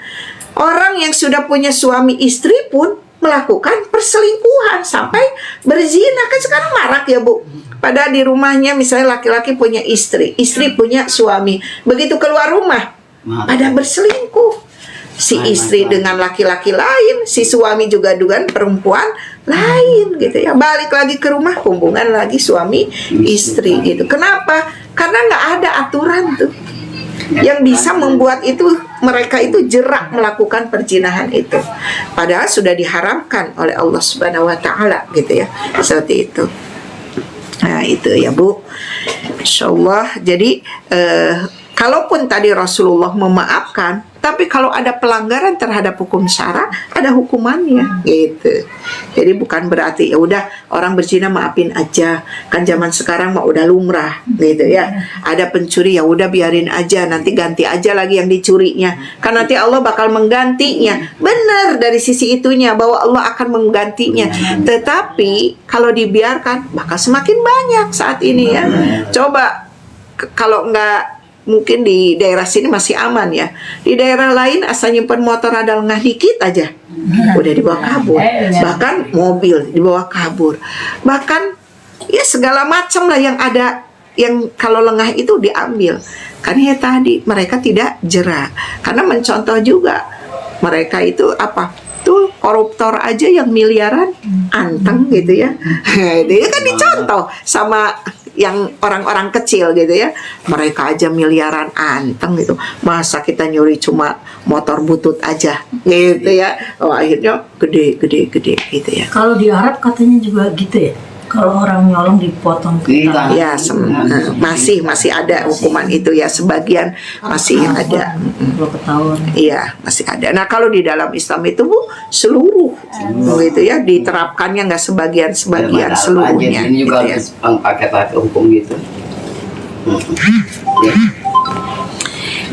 Orang yang sudah punya suami istri pun melakukan perselingkuhan sampai berzina. Kan sekarang marak ya Bu. Padahal di rumahnya misalnya laki-laki punya istri, istri punya suami. Begitu keluar rumah, pada berselingkuh. Si istri dengan laki-laki lain, si suami juga dengan perempuan lain gitu ya. Balik lagi ke rumah, hubungan lagi suami istri gitu. Kenapa? Karena nggak ada aturan tuh yang bisa membuat itu mereka itu jerak melakukan perzinahan itu. Padahal sudah diharamkan oleh Allah Subhanahu wa taala gitu ya. Seperti itu. Nah itu ya Bu, insyaallah. Jadi kalaupun tadi Rasulullah memaafkan, tapi kalau ada pelanggaran terhadap hukum syara, ada hukumannya gitu. Jadi bukan berarti ya udah orang berzina maafin aja, kan zaman sekarang mah udah lumrah gitu ya. Ada pencuri ya udah biarin aja, nanti ganti aja lagi yang dicurinya, kan nanti Allah bakal menggantinya. Benar dari sisi itunya bahwa Allah akan menggantinya. Tetapi kalau dibiarkan bakal semakin banyak saat ini ya. Coba kalau nggak, mungkin di daerah sini masih aman ya. Di daerah lain asal nyimpen motor ada lengah dikit aja udah dibawa kabur. Bahkan mobil dibawa kabur. Bahkan ya segala macam lah yang ada, yang kalau lengah itu diambil. Karena ya tadi mereka tidak jerak. Karena mencontoh juga mereka itu apa? Tuh koruptor aja yang miliaran anteng gitu ya. Itu kan dicontoh sama yang orang-orang kecil gitu ya. Mereka aja miliaran anteng gitu. Masa kita nyuri cuma motor butut aja gitu ya. Oh, akhirnya gede gitu ya. Kalau di Arab katanya juga gitu ya. Kalau orang nyolong dipotong kita. Ya, masih ada hukuman itu ya, sebagian masih ada. Kalau ketahuan. Iya, masih ada. Nah, kalau di dalam Islam itu Bu, seluruh gitu ya, diterapkannya nggak sebagian seluruhnya. Ini juga gitu ya. pakai hukum gitu.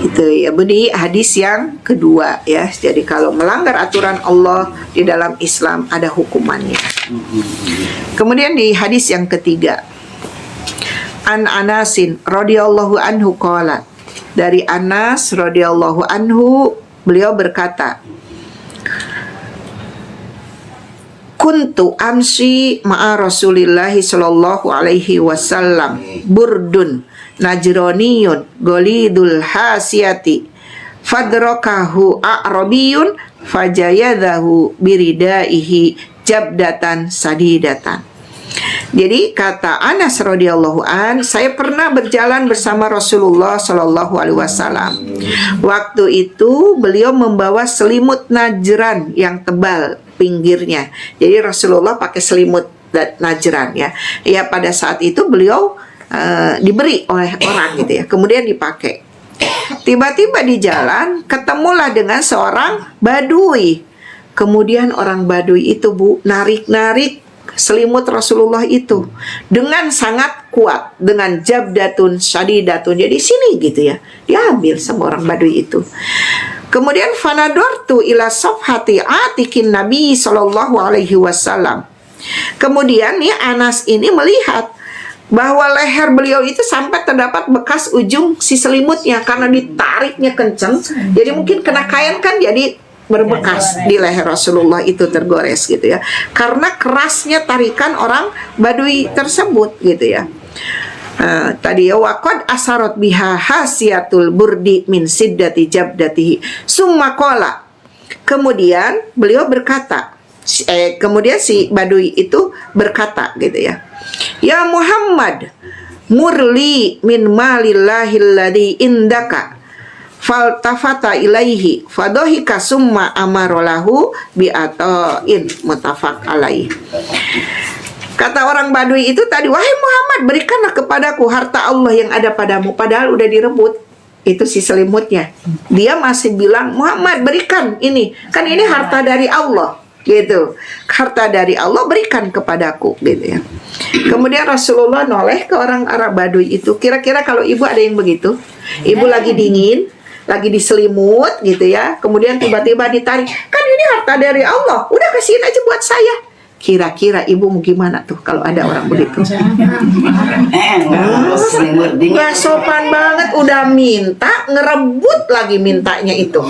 Itu ya Bu, di hadis yang kedua ya. Jadi kalau melanggar aturan Allah di dalam Islam ada hukumannya. Kemudian di hadis yang ketiga, An Anasin radhiyallahu anhu qala, dari Anas radhiyallahu anhu beliau berkata, kuntu amsi ma'a Rasulillahi sallallahu alaihi wasallam burdun najroniyun golidul hasiyati fadrakahu a'rabiyun fajayadahu biridaihi jabdatan sadidatan. Jadi kata Anas radhiyallahu an, saya pernah berjalan bersama Rasulullah sallallahu alaihi wasallam. Waktu itu beliau membawa selimut Najran yang tebal pinggirnya. Jadi Rasulullah pakai selimut Najran ya. Ya pada saat itu beliau diberi oleh orang gitu ya. Kemudian dipakai. Tiba-tiba di jalan ketemulah dengan seorang badui. Kemudian orang badui itu Bu narik-narik selimut Rasulullah itu dengan sangat kuat, dengan jabdatun syadidatun. Jadi sini gitu ya, diambil sama orang badui itu. Kemudian fanadortu ila safhati atikin Nabi sallallahu alaihi wasallam. Kemudian nih Anas ini melihat bahwa leher beliau itu sampai terdapat bekas ujung si selimutnya karena ditariknya kenceng. Jadi mungkin kena kain kan, jadi berbekas di leher Rasulullah itu tergores gitu ya. Karena kerasnya tarikan orang Badui tersebut gitu ya. Tadi ya, waqad asarot biha hasiatul burdi min siddati jabdatihi summa qala. Kemudian beliau berkata, kemudian si Badui itu berkata gitu ya, ya Muhammad, murli min malillahil ladzi indaka. Faltafata ilaihi fadohika summa amarolahu bi'ata'in, muttafaq alaih. Kata orang Badui itu tadi, wahai Muhammad, berikanlah kepadaku harta Allah yang ada padamu. Padahal udah direbut itu si selimutnya. Dia masih bilang, Muhammad berikan ini, kan ini harta dari Allah gitu. Harta dari Allah berikan kepadaku gitu ya. Kemudian Rasulullah noleh ke orang Arab Badui itu. Kira-kira kalau ibu ada yang begitu, ibu lagi dingin, lagi diselimut gitu ya, kemudian tiba-tiba ditarik, kan ini harta dari Allah, udah kasihin aja buat saya. Kira-kira ibu mau gimana tuh kalau ada orang begitu? Gak sopan banget, udah minta, ngerebut lagi mintanya itu.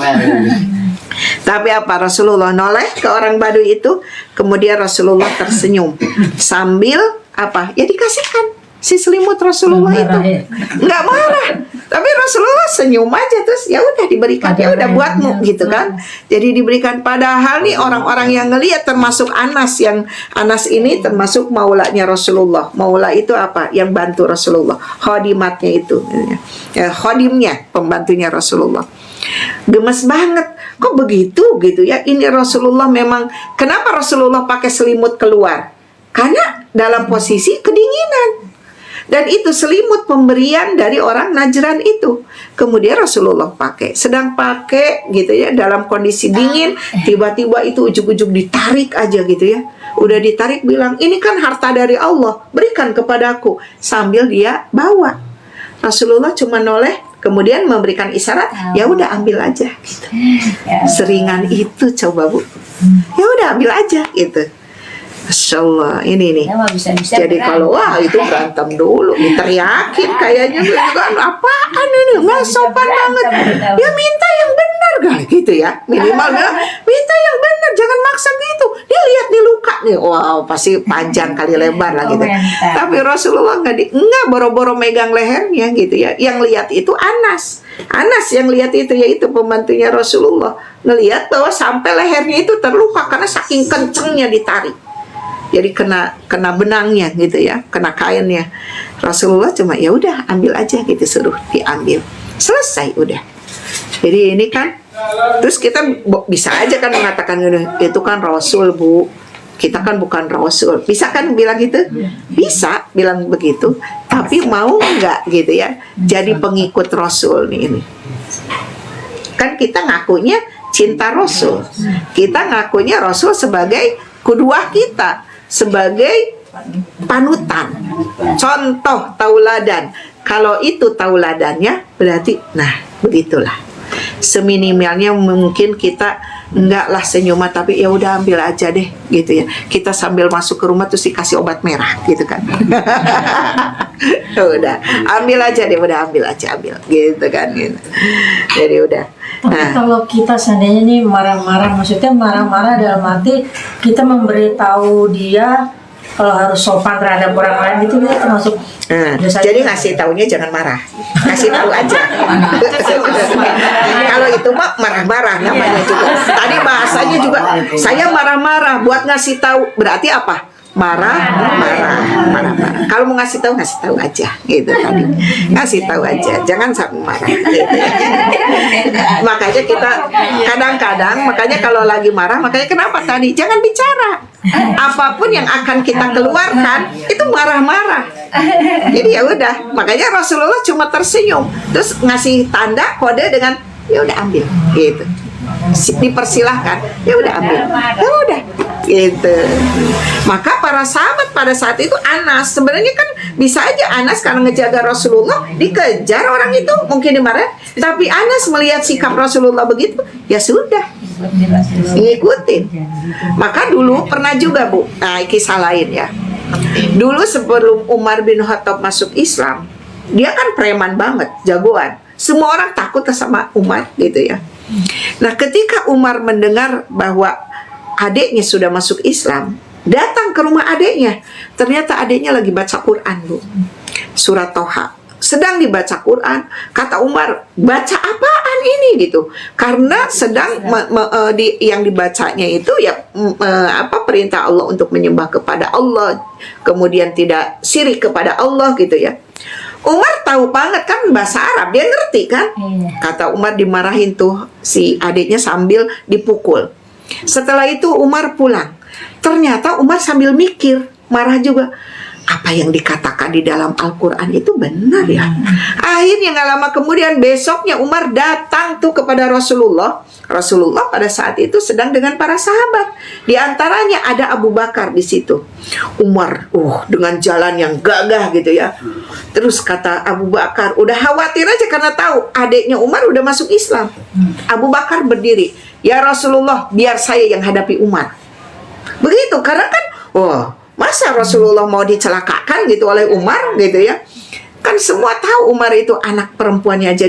Tapi apa, Rasulullah noleh ke orang Badui itu, kemudian Rasulullah tersenyum sambil apa? Ya dikasihkan si selimut Rasulullah itu. Nggak marah, tapi Rasulullah senyum aja, terus ya udah diberikan, ya udah buatmu gitu kan. Jadi diberikan. Padahal nih orang-orang yang ngelihat, termasuk Anas, yang Anas ini termasuk maulanya Rasulullah. Maula itu apa? Yang bantu Rasulullah, khadimatnya itu ya, khadimnya, pembantunya Rasulullah. Gemes banget, kok begitu gitu ya. Ini Rasulullah memang, kenapa Rasulullah pakai selimut keluar? Karena dalam posisi kedinginan. Dan itu selimut pemberian dari orang Najran itu. Kemudian Rasulullah pakai, sedang pakai gitu ya, dalam kondisi dingin, tiba-tiba itu ujug-ujug ditarik aja gitu ya. Udah ditarik, bilang, ini kan harta dari Allah, berikan kepadaku. Sambil dia bawa. Rasulullah cuma noleh, kemudian memberikan isyarat, ya udah ambil aja gitu. Seringan itu coba Bu. Ya udah ambil aja gitu. Masya Allah, ini nih. Jadi kalau wah itu berantem dulu, diteriakin kayaknya juga, apaan ini, nggak sopan banget. Ya minta yang benar kali gitu ya, minimal ya, minta yang benar, jangan maksa gitu. Dia lihat nih luka nih, wow pasti panjang kali lebar lah gitu. Tapi Rasulullah nggak boro-boro megang lehernya gitu ya. Yang lihat itu Anas yang lihat itu, yaitu pembantunya Rasulullah, ngelihat bahwa sampai lehernya itu terluka karena saking kencengnya ditarik. Jadi kena benangnya gitu ya, kena kainnya. Rasulullah cuma ya udah ambil aja gitu, suruh diambil, selesai udah. Jadi ini kan, terus kita bisa aja kan mengatakan itu kan Rasul Bu, kita kan bukan Rasul, bisa kan bilang gitu? Bisa bilang begitu, tapi mau nggak gitu ya jadi pengikut Rasul nih ini. Kan kita ngakunya cinta Rasul, kita ngakunya Rasul sebagai kudwah kita, sebagai panutan, contoh, tauladan. Kalau itu tauladannya, berarti nah begitulah. Seminimalnya mungkin kita enggak lah senyuman, tapi ya udah ambil aja deh gitu ya. Kita sambil masuk ke rumah terus dikasih obat merah gitu kan. Udah ambil aja deh, udah ambil aja, ambil gitu kan gitu. Jadi udah. Tapi kalau kita seandainya nih marah-marah, maksudnya marah-marah dalam arti kita memberitahu dia kalau harus sopan terhadap orang lain, itu kita termasuk. Jadi ngasih taunya jangan marah, kasih tahu aja. Kalau itu mah marah-marah namanya juga. Tadi bahasanya juga saya marah-marah, buat ngasih tahu berarti apa? Marah. Kalau mau ngasih tahu aja gitu tadi. Ngasih tahu aja, jangan sampai marah gitu. Makanya kita kadang-kadang, makanya kalau lagi marah, makanya kenapa tadi jangan bicara. Apapun yang akan kita keluarkan itu marah-marah. Jadi ya udah, makanya Rasulullah cuma tersenyum, terus ngasih tanda kode dengan ya udah ambil gitu. Dipersilahkan, ya udah ambil. Ya udah. gitu. Maka para sahabat pada saat itu, Anas sebenarnya kan bisa aja Anas karena ngejaga Rasulullah dikejar orang itu, mungkin dimarahin, tapi Anas melihat sikap Rasulullah begitu, ya sudah ngikutin. Maka dulu pernah juga Bu, nah kisah lain ya. Dulu sebelum Umar bin Khattab masuk Islam, dia kan preman banget, jagoan. Semua orang takut sama Umar gitu ya. Nah ketika Umar mendengar bahwa adiknya sudah masuk Islam, datang ke rumah adiknya. Ternyata adiknya lagi baca Quran Bu, surat Toha. Sedang dibaca Quran. Kata Umar, baca apaan ini gitu? Karena sedang yang dibacanya itu ya perintah Allah untuk menyembah kepada Allah, kemudian tidak syirik kepada Allah gitu ya. Umar tahu banget kan bahasa Arab, dia ngerti kan? Kata Umar, dimarahin tuh si adiknya sambil dipukul. Setelah itu Umar pulang. Ternyata Umar sambil mikir, marah juga. Apa yang dikatakan di dalam Al-Quran itu benar ya? Akhirnya gak lama kemudian besoknya Umar datang tuh kepada Rasulullah. Rasulullah pada saat itu sedang dengan para sahabat. Di antaranya ada Abu Bakar di situ. Umar, dengan jalan yang gagah gitu ya. Terus kata Abu Bakar, udah khawatir aja karena tahu adiknya Umar udah masuk Islam. Abu Bakar berdiri, ya Rasulullah, biar saya yang hadapi Umar. Begitu, karena kan, masa Rasulullah mau dicelakakan gitu oleh Umar gitu ya. Kan semua tahu Umar itu anak perempuannya aja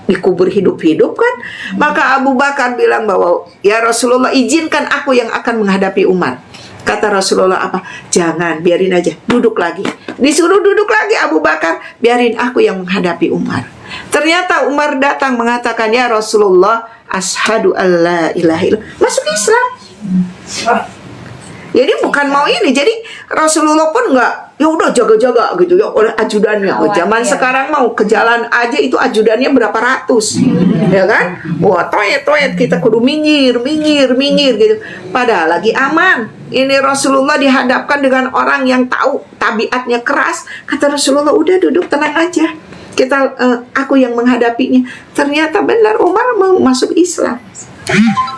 dikubur hidup-hidup kan. Maka Abu Bakar bilang bahwa, ya Rasulullah, izinkan aku yang akan menghadapi Umar. Kata Rasulullah apa? Jangan, biarin aja, duduk lagi. Disuruh duduk lagi Abu Bakar, biarin aku yang menghadapi Umar. Ternyata Umar datang mengatakan, ya Rasulullah, asyhadu alla ilaha illallah. Masuk Islam. Jadi bukan mau ini. Jadi Rasulullah pun enggak, ya udah jaga-jaga gitu ya oleh ajudannya. Zaman sekarang mau ke jalan aja itu ajudannya berapa ratus. Ya kan? Wah, toyet kita kudu minggir gitu. Padahal lagi aman. Ini Rasulullah dihadapkan dengan orang yang tahu tabiatnya keras. Kata Rasulullah, udah duduk tenang aja. Aku yang menghadapinya. Ternyata benar Umar mau masuk Islam.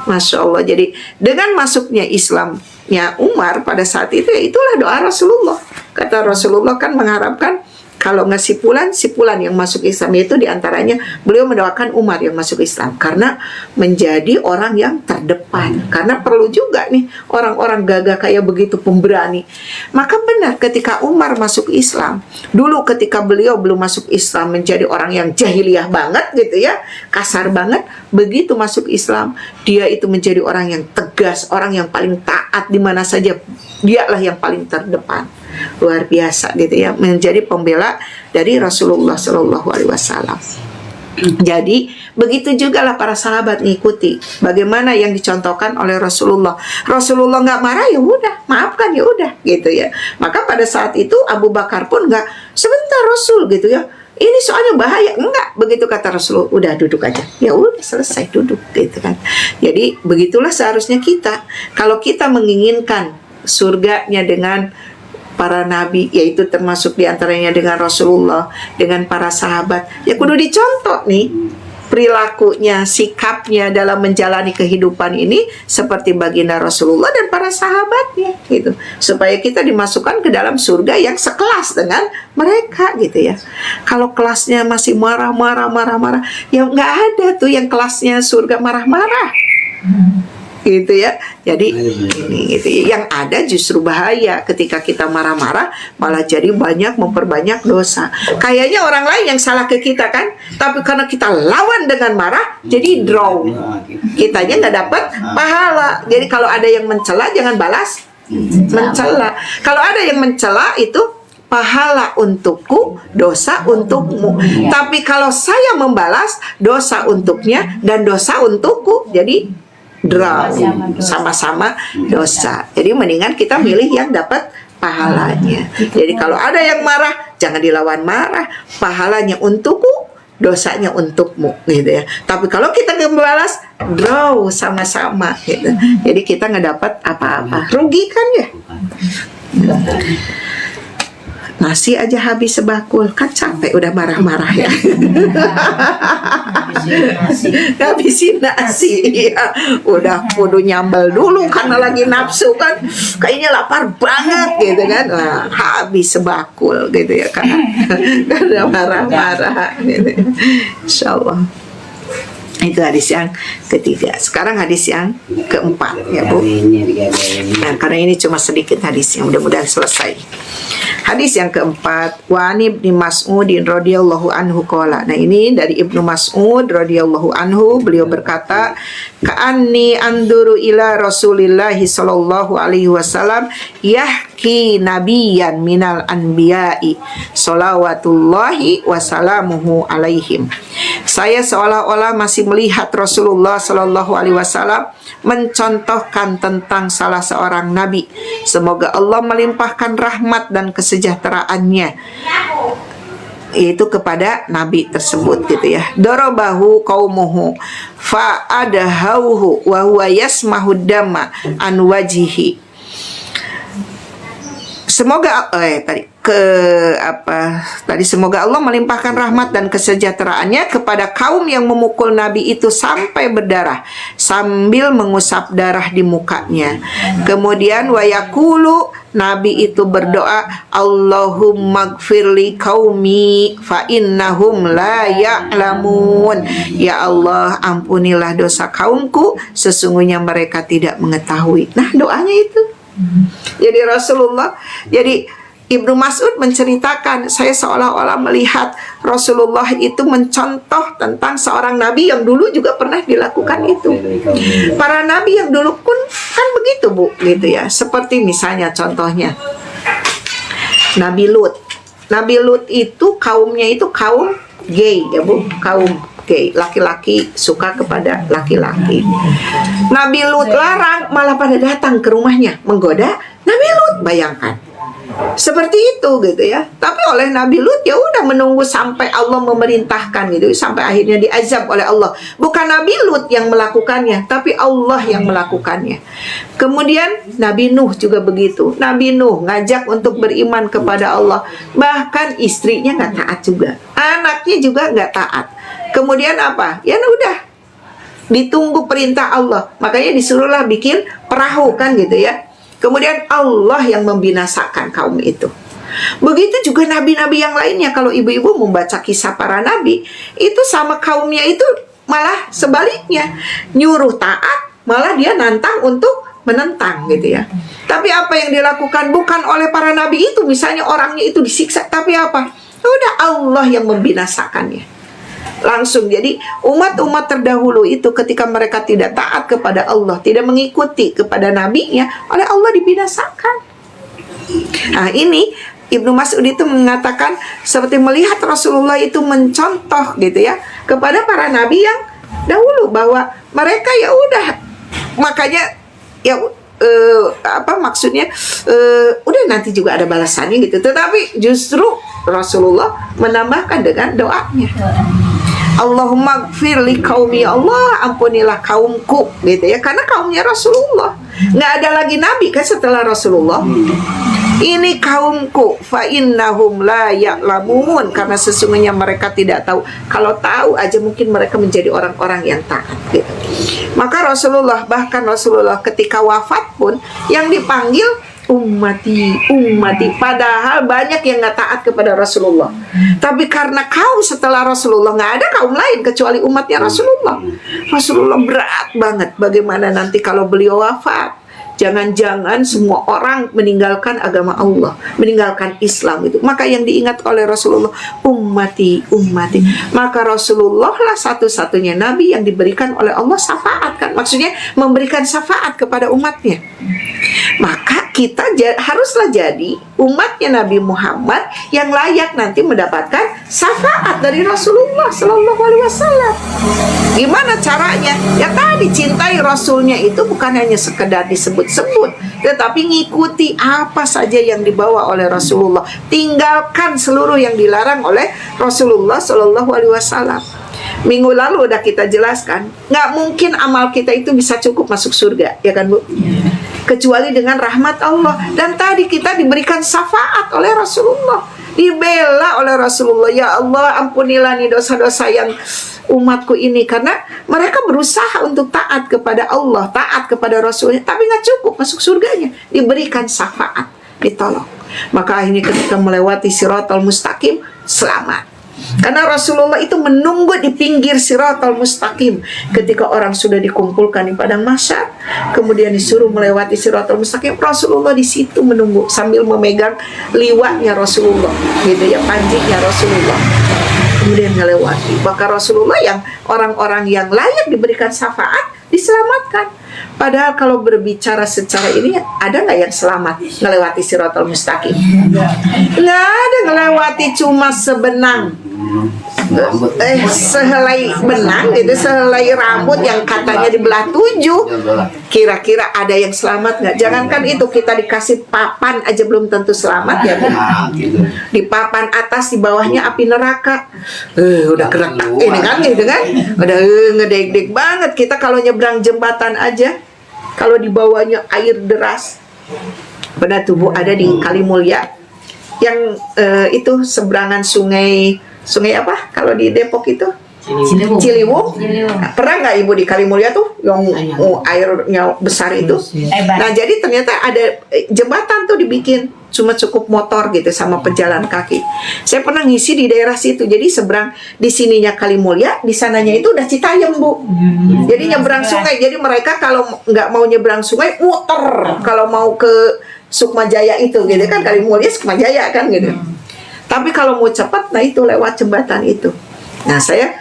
Masya Allah. Jadi dengan masuknya Islamnya Umar pada saat itu, ya itulah doa Rasulullah. Kata Rasulullah kan mengharapkan kalau nggak sipulan yang masuk Islam, itu diantaranya beliau mendoakan Umar yang masuk Islam karena menjadi orang yang terdepan. Karena perlu juga nih orang-orang gagah kayak begitu, pemberani. Maka benar ketika Umar masuk Islam, dulu ketika beliau belum masuk Islam menjadi orang yang jahiliyah banget gitu ya, kasar banget. Begitu masuk Islam, dia itu menjadi orang yang tegas, orang yang paling taat di mana saja, dialah yang paling terdepan. Luar biasa gitu ya, menjadi pembela dari Rasulullah Shallallahu Alaihi Wasallam. Jadi begitu juga lah para sahabat ngikuti bagaimana yang dicontohkan oleh Rasulullah. Rasulullah nggak marah, ya udah maafkan, ya udah gitu ya. Maka pada saat itu Abu Bakar pun nggak, sebentar Rasul gitu ya, ini soalnya bahaya. Enggak, begitu kata Rasulullah, udah duduk aja, ya udah selesai duduk gitu kan. Jadi begitulah seharusnya kita, kalau kita menginginkan surganya dengan para nabi, yaitu termasuk diantaranya dengan Rasulullah, dengan para sahabat, ya kudu dicontoh nih perilakunya, sikapnya dalam menjalani kehidupan ini seperti baginda Rasulullah dan para sahabatnya gitu, supaya kita dimasukkan ke dalam surga yang sekelas dengan mereka gitu ya. Kalau kelasnya masih marah-marah, ya nggak ada tuh yang kelasnya surga marah-marah gitu ya. Jadi ini gitu ya. Yang ada justru bahaya ketika kita marah-marah, malah jadi memperbanyak dosa. Kayaknya orang lain yang salah ke kita kan, tapi karena kita lawan dengan marah, jadi draw. Kitanya nggak dapat pahala. Jadi kalau ada yang mencela, jangan balas mencela. Kalau ada yang mencela, itu pahala untukku, dosa untukmu. Tapi kalau saya membalas, dosa untuknya dan dosa untukku. Jadi draw, sama-sama dosa. Jadi mendingan kita milih yang dapat pahalanya. Jadi kalau ada yang marah, jangan dilawan marah. Pahalanya untukku, dosanya untukmu gitu ya. Tapi kalau kita membalas, draw sama-sama gitu. Jadi kita nggak dapat apa-apa, rugi kan ya. Nasi aja habis sebakul, kan capek udah marah-marah ya. Habisin nasi ya. Udah kudu nyambel dulu karena lagi nafsu kan, kayaknya lapar banget gitu kan. Nah, habis sebakul gitu ya karena marah-marah gitu. Insyaallah. Itu hadis yang ketiga. Sekarang hadis yang keempat ya Bu. Nah, karena ini cuma sedikit hadisnya, mudah-mudahan selesai. Hadis yang keempat, wa an Ibnu Mas'udin radhiyallahu anhu qala. Nah, ini dari Ibnu Mas'ud radhiyallahu anhu, beliau berkata, ka'anni anduru ila Rasulillahi sallallahu alaihi wasallam yahki nabiyyan minal anbiya'i shalawatullahi wa salamuhu alaihim. Saya seolah-olah masih melihat Rasulullah sallallahu alaihi wasallam mencontohkan tentang salah seorang nabi, semoga Allah melimpahkan rahmat dan kesejahteraannya, yaitu kepada nabi tersebut gitu ya. Darabahu qaumuhu fa adahauhu wa huwa yasmahu damma an wajihi. Semoga semoga Allah melimpahkan rahmat dan kesejahteraannya kepada kaum yang memukul Nabi itu sampai berdarah sambil mengusap darah di mukanya. Kemudian wayakulu, Nabi itu berdoa, Allahumma gfirli qaumi fa innahum la ya'lamun. Ya Allah, ampunilah dosa kaumku, sesungguhnya mereka tidak mengetahui. Nah, doanya itu. Jadi Rasulullah, jadi Ibnu Mas'ud menceritakan, saya seolah-olah melihat Rasulullah itu mencontoh tentang seorang nabi yang dulu juga pernah dilakukan itu. Para nabi yang dulu pun kan begitu Bu, gitu ya. Seperti misalnya contohnya Nabi Lut. Nabi Lut itu kaumnya itu kaum gay ya Bu, kaum gay, laki-laki suka kepada laki-laki. Nabi Lut larang, malah pada datang ke rumahnya menggoda Nabi Lut, bayangkan. Seperti itu gitu ya. Tapi oleh Nabi Lut ya udah menunggu sampai Allah memerintahkan gitu, sampai akhirnya diazab oleh Allah. Bukan Nabi Lut yang melakukannya, tapi Allah yang melakukannya. Kemudian Nabi Nuh juga begitu. Nabi Nuh ngajak untuk beriman kepada Allah, bahkan istrinya nggak taat juga, anaknya juga nggak taat. Kemudian apa? Ya udah ditunggu perintah Allah, makanya disuruhlah bikin perahu kan gitu ya. Kemudian Allah yang membinasakan kaum itu. Begitu juga nabi-nabi yang lainnya. Kalau ibu-ibu membaca kisah para nabi, itu sama kaumnya itu malah sebaliknya, nyuruh taat, malah dia nantang untuk menentang gitu ya. Tapi apa yang dilakukan bukan oleh para nabi itu, misalnya orangnya itu disiksa, tapi apa? Udah Allah yang membinasakannya langsung. Jadi umat-umat terdahulu itu ketika mereka tidak taat kepada Allah, tidak mengikuti kepada nabinya, oleh Allah dibinasakan. Nah, ini Ibnu Mas'ud itu mengatakan seperti melihat Rasulullah itu mencontoh gitu ya kepada para nabi yang dahulu, bahwa mereka ya udah, makanya ya maksudnya udah nanti juga ada balasannya gitu. Tetapi justru Rasulullah menambahkan dengan doanya, Allahumma gfirli qaumi, Allah ampunilah kaumku gitu ya, karena kaumnya Rasulullah, nggak ada lagi nabi kan setelah Rasulullah. Ini kaumku, fa innahum la ya'lamun, karena sesungguhnya mereka tidak tahu. Kalau tahu aja mungkin mereka menjadi orang-orang yang taat gitu. Maka Rasulullah, bahkan Rasulullah ketika wafat pun yang dipanggil ummati, ummati, padahal banyak yang nggak taat kepada Rasulullah. Tapi karena kaum setelah Rasulullah, nggak ada kaum lain kecuali umatnya Rasulullah. Rasulullah berat banget bagaimana nanti kalau beliau wafat. Jangan-jangan semua orang meninggalkan agama Allah, meninggalkan Islam itu. Maka yang diingat oleh Rasulullah, ummati, ummati. Maka Rasulullah lah satu-satunya nabi yang diberikan oleh Allah syafaat kan. Maksudnya memberikan syafaat kepada umatnya. Maka kita haruslah jadi umatnya Nabi Muhammad yang layak nanti mendapatkan syafaat dari Rasulullah Sallallahu Alaihi Wasallam. Gimana caranya? Ya tadi, cintai Rasulnya itu bukan hanya sekedar disebut-sebut, tetapi ngikuti apa saja yang dibawa oleh Rasulullah. Tinggalkan seluruh yang dilarang oleh Rasulullah Sallallahu Alaihi Wasallam. Minggu lalu udah kita jelaskan, nggak mungkin amal kita itu bisa cukup masuk surga, ya kan Bu? kecuali dengan rahmat Allah. Dan tadi kita diberikan syafaat oleh Rasulullah, dibela oleh Rasulullah. Ya Allah, ampunilah nih dosa-dosa yang umatku ini, karena mereka berusaha untuk taat kepada Allah, taat kepada Rasulnya, tapi nggak cukup masuk surganya, diberikan syafaat, ditolong. Maka akhirnya ketika melewati Siratal Mustaqim, selamat. Karena Rasulullah itu menunggu di pinggir Siratal Mustaqim ketika orang sudah dikumpulkan di padang mahsyar, kemudian disuruh melewati Siratal Mustaqim. Rasulullah di situ menunggu sambil memegang liwanya Rasulullah, gitu ya, panjinya Rasulullah. Kemudian melewati. Maka Rasulullah yang orang-orang yang layak diberikan syafaat diselamatkan. Padahal kalau berbicara secara ini, ada nggak yang selamat melewati Siratal Mustaqim? Nggak ada, melewati cuma sebenang, sehelai benang gitu, sehelai rambut yang katanya dibelah 7. Kira-kira ada yang selamat nggak? Jangankan itu, kita dikasih papan aja belum tentu selamat ya. Di papan atas, di bawahnya api neraka. Udah keretak ini kan, gitu kan? Udah ngedek-dek banget. Kita kalau nyebrang jembatan aja, kalau di bawahnya air deras. Pada tubuh ada di Kalimulya, yang itu seberangan sungai apa? Kalau di Depok itu Ciliwung. Pernah nggak Ibu di Kalimulya tuh yang airnya besar itu? Nah, jadi ternyata ada jembatan tuh dibikin cuma cukup motor gitu sama pejalan kaki. Saya pernah ngisi di daerah situ. Jadi seberang di sininya Kalimulya, di sananya itu udah Citayam, Bu. Jadi nyebrang sungai. Jadi mereka kalau nggak mau nyebrang sungai, muter. Kalau mau ke Sukmajaya itu gitu kan, Kalimulya Sukmajaya kan gitu. Tapi kalau mau cepat, nah itu lewat jembatan itu. Nah, saya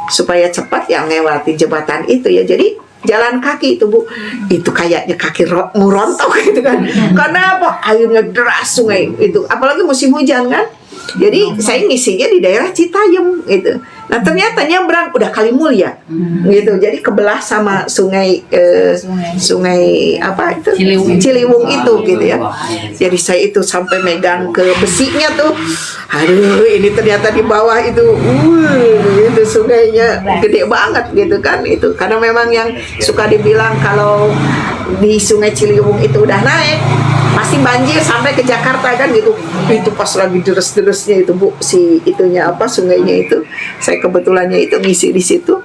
supaya cepat yang melewati jembatan itu ya, jadi jalan kaki itu, Bu. Itu kayaknya kaki mau rontok gitu kan. Karena apa? Airnya deras sungai itu, apalagi musim hujan kan. Jadi saya ngisinya di daerah Citayam gitu. Nah, ternyata nyebrang udah Kalimulya gitu. Jadi kebelah sama sungai apa itu? Ciliwung itu gitu ya. Jadi saya itu sampai megang ke besinya tuh. Aduh, ini ternyata di bawah itu itu sungainya gede banget gitu kan itu. Karena memang yang suka dibilang kalau di Sungai Ciliwung itu udah naik, pasti banjir sampai ke Jakarta kan gitu. Itu pas lagi deres-deresnya itu, Bu, si itunya apa, sungainya itu. Saya kebetulannya itu ngisi di situ.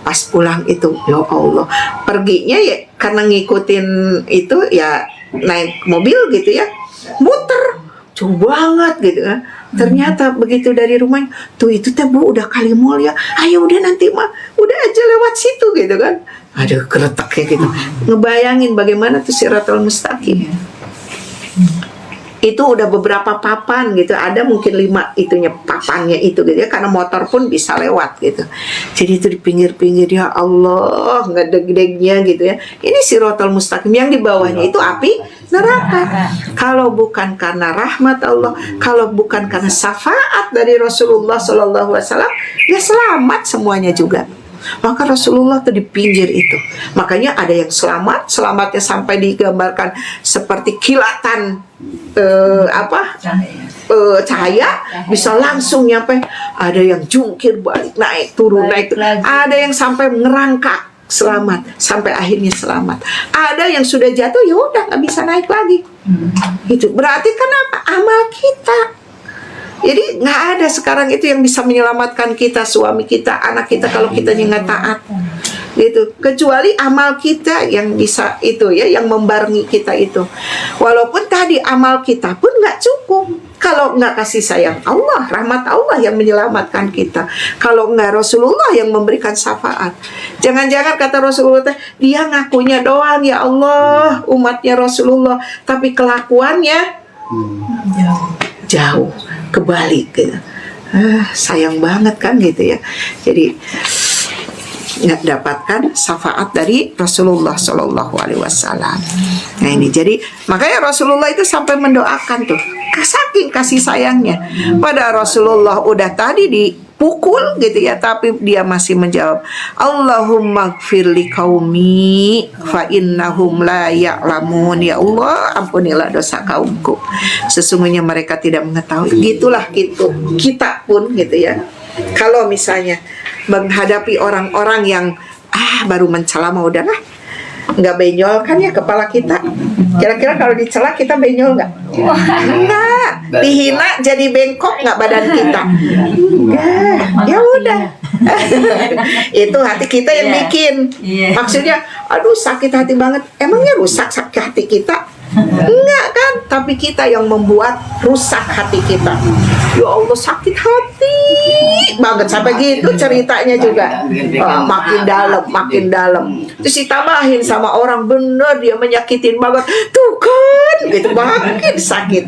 Pas pulang itu, ya Allah, perginya ya karena ngikutin itu ya naik mobil gitu ya, muter jauh banget gitu kan. Ternyata begitu dari rumahnya, tuh itu teh, Bu, udah Kalimulya. Ayo udah nanti mah udah aja lewat situ gitu kan. Aduh, keretaknya gitu. Ngebayangin bagaimana tuh Siratal Mustaqim. Itu udah beberapa papan gitu, ada mungkin 5 itunya papannya itu gitu ya, karena motor pun bisa lewat gitu. Jadi itu di pinggir-pinggir, ya Allah, ngedeg-degnya gitu ya. Ini Siratal Mustaqim, yang di bawahnya itu api neraka. Kalau bukan karena rahmat Allah, kalau bukan karena syafaat dari Rasulullah SAW, ya selamat semuanya juga. Maka Rasulullah tuh di pinggir itu. Makanya ada yang selamatnya sampai digambarkan seperti kilatan cahaya bisa langsung nyampe. Ada yang jungkir balik, naik turun, naik turun. Ada yang sampai ngerangkak selamat sampai akhirnya selamat. Ada yang sudah jatuh, ya udah nggak bisa naik lagi. Itu berarti kenapa? Amal kita. Jadi nggak ada sekarang itu yang bisa menyelamatkan kita, suami kita, anak kita, kalau kita nggak taat gitu. Kecuali amal kita yang bisa itu ya, yang membarengi kita itu. Walaupun tadi amal kita pun nggak cukup. Kalau nggak kasih sayang Allah, rahmat Allah yang menyelamatkan kita. Kalau nggak Rasulullah yang memberikan syafaat. Jangan-jangan kata Rasulullah, dia ngakunya doang ya Allah, umatnya Rasulullah, tapi kelakuannya jauh kebalik gitu. Sayang banget kan gitu ya. Jadi nggak dapatkan syafaat dari Rasulullah SAW. Nah ini jadi makanya Rasulullah itu sampai mendoakan tuh, saking kasih sayangnya. Pada Rasulullah udah tadi dipukul gitu ya, tapi dia masih menjawab, Allahumma gfirli qaumi fa innahum la ya'lamun. Ya Allah, ampunilah dosa kaumku, sesungguhnya mereka tidak mengetahui. Gitulah gitu. Kita pun gitu ya, kalau misalnya menghadapi orang-orang yang baru mencela, mau udahlah, Nggak benjol kan ya kepala kita? Kira-kira kalau dicela kita benjol nggak? Enggak. Dihina jadi bengkok nggak badan kita? Enggak. Ya udah. Itu hati kita yang bikin. Maksudnya, aduh sakit hati banget. Emangnya rusak sakit hati kita? Enggak kan? Tapi kita yang membuat rusak hati kita. Ya Allah, sakit hati banget sampai gitu ceritanya juga. Makin dalam, makin dalam. Terus ditambahin sama orang, bener dia menyakitin banget. Tuh kan, gitu makin sakit.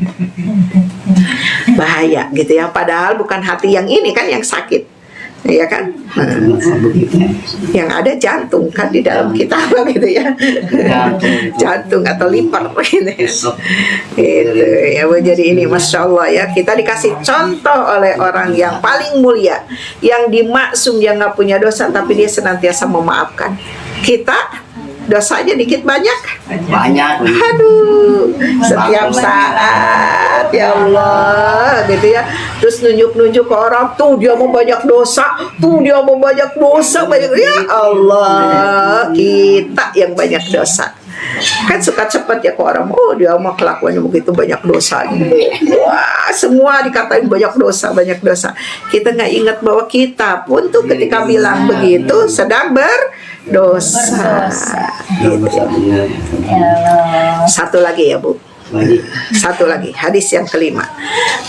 Bahaya gitu ya. Padahal bukan hati yang ini kan yang sakit. Iya kan? Yang ada jantung kan di dalam kita gitu ya. Jantung atau liver gitu ya. Gitu ya. Jadi ini Masya Allah ya, kita dikasih contoh oleh orang yang paling mulia, yang dimaksum, yang nggak punya dosa tapi dia senantiasa memaafkan. Kita dosanya dikit banyak. Aduh, setiap saat ya Allah gitu ya. Terus nunjuk-nunjuk ke orang, tuh dia mau banyak dosa, tuh dia mau banyak dosa, banyak, ya Allah, kita yang banyak dosa. Kan suka cepat ya ke orang, oh dia mah kelakuannya begitu banyak dosanya. Wah, semua dikatain banyak dosa, banyak dosa. Kita nggak ingat bahwa kita pun tuh ketika bilang begitu sedang berdosa. Gitu. Satu lagi ya Bu. Satu lagi hadis yang kelima.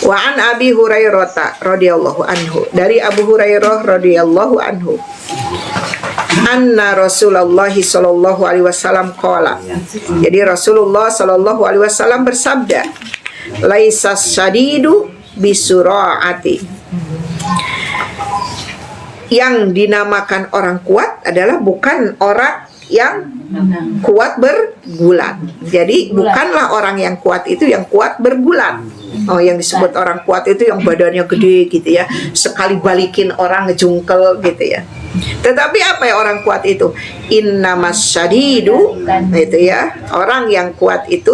Wa an Abi Hurairah radhiyallahu anhu, dari Abu Hurairah radhiyallahu anhu, anna Rasulullah sallallahu alaihi wasallam qala. Jadi Rasulullah sallallahu alaihi wasallam bersabda, laisa syadidu bisura'ati. Yang dinamakan orang kuat adalah bukan orang yang kuat bergulat. Jadi bukanlah orang yang kuat itu yang kuat bergulat. Oh, yang disebut orang kuat itu yang badannya gede gitu ya, sekali balikin orang ngejungkel gitu ya. Tetapi apa ya orang kuat itu? Innamas syadidu, itu ya, orang yang kuat itu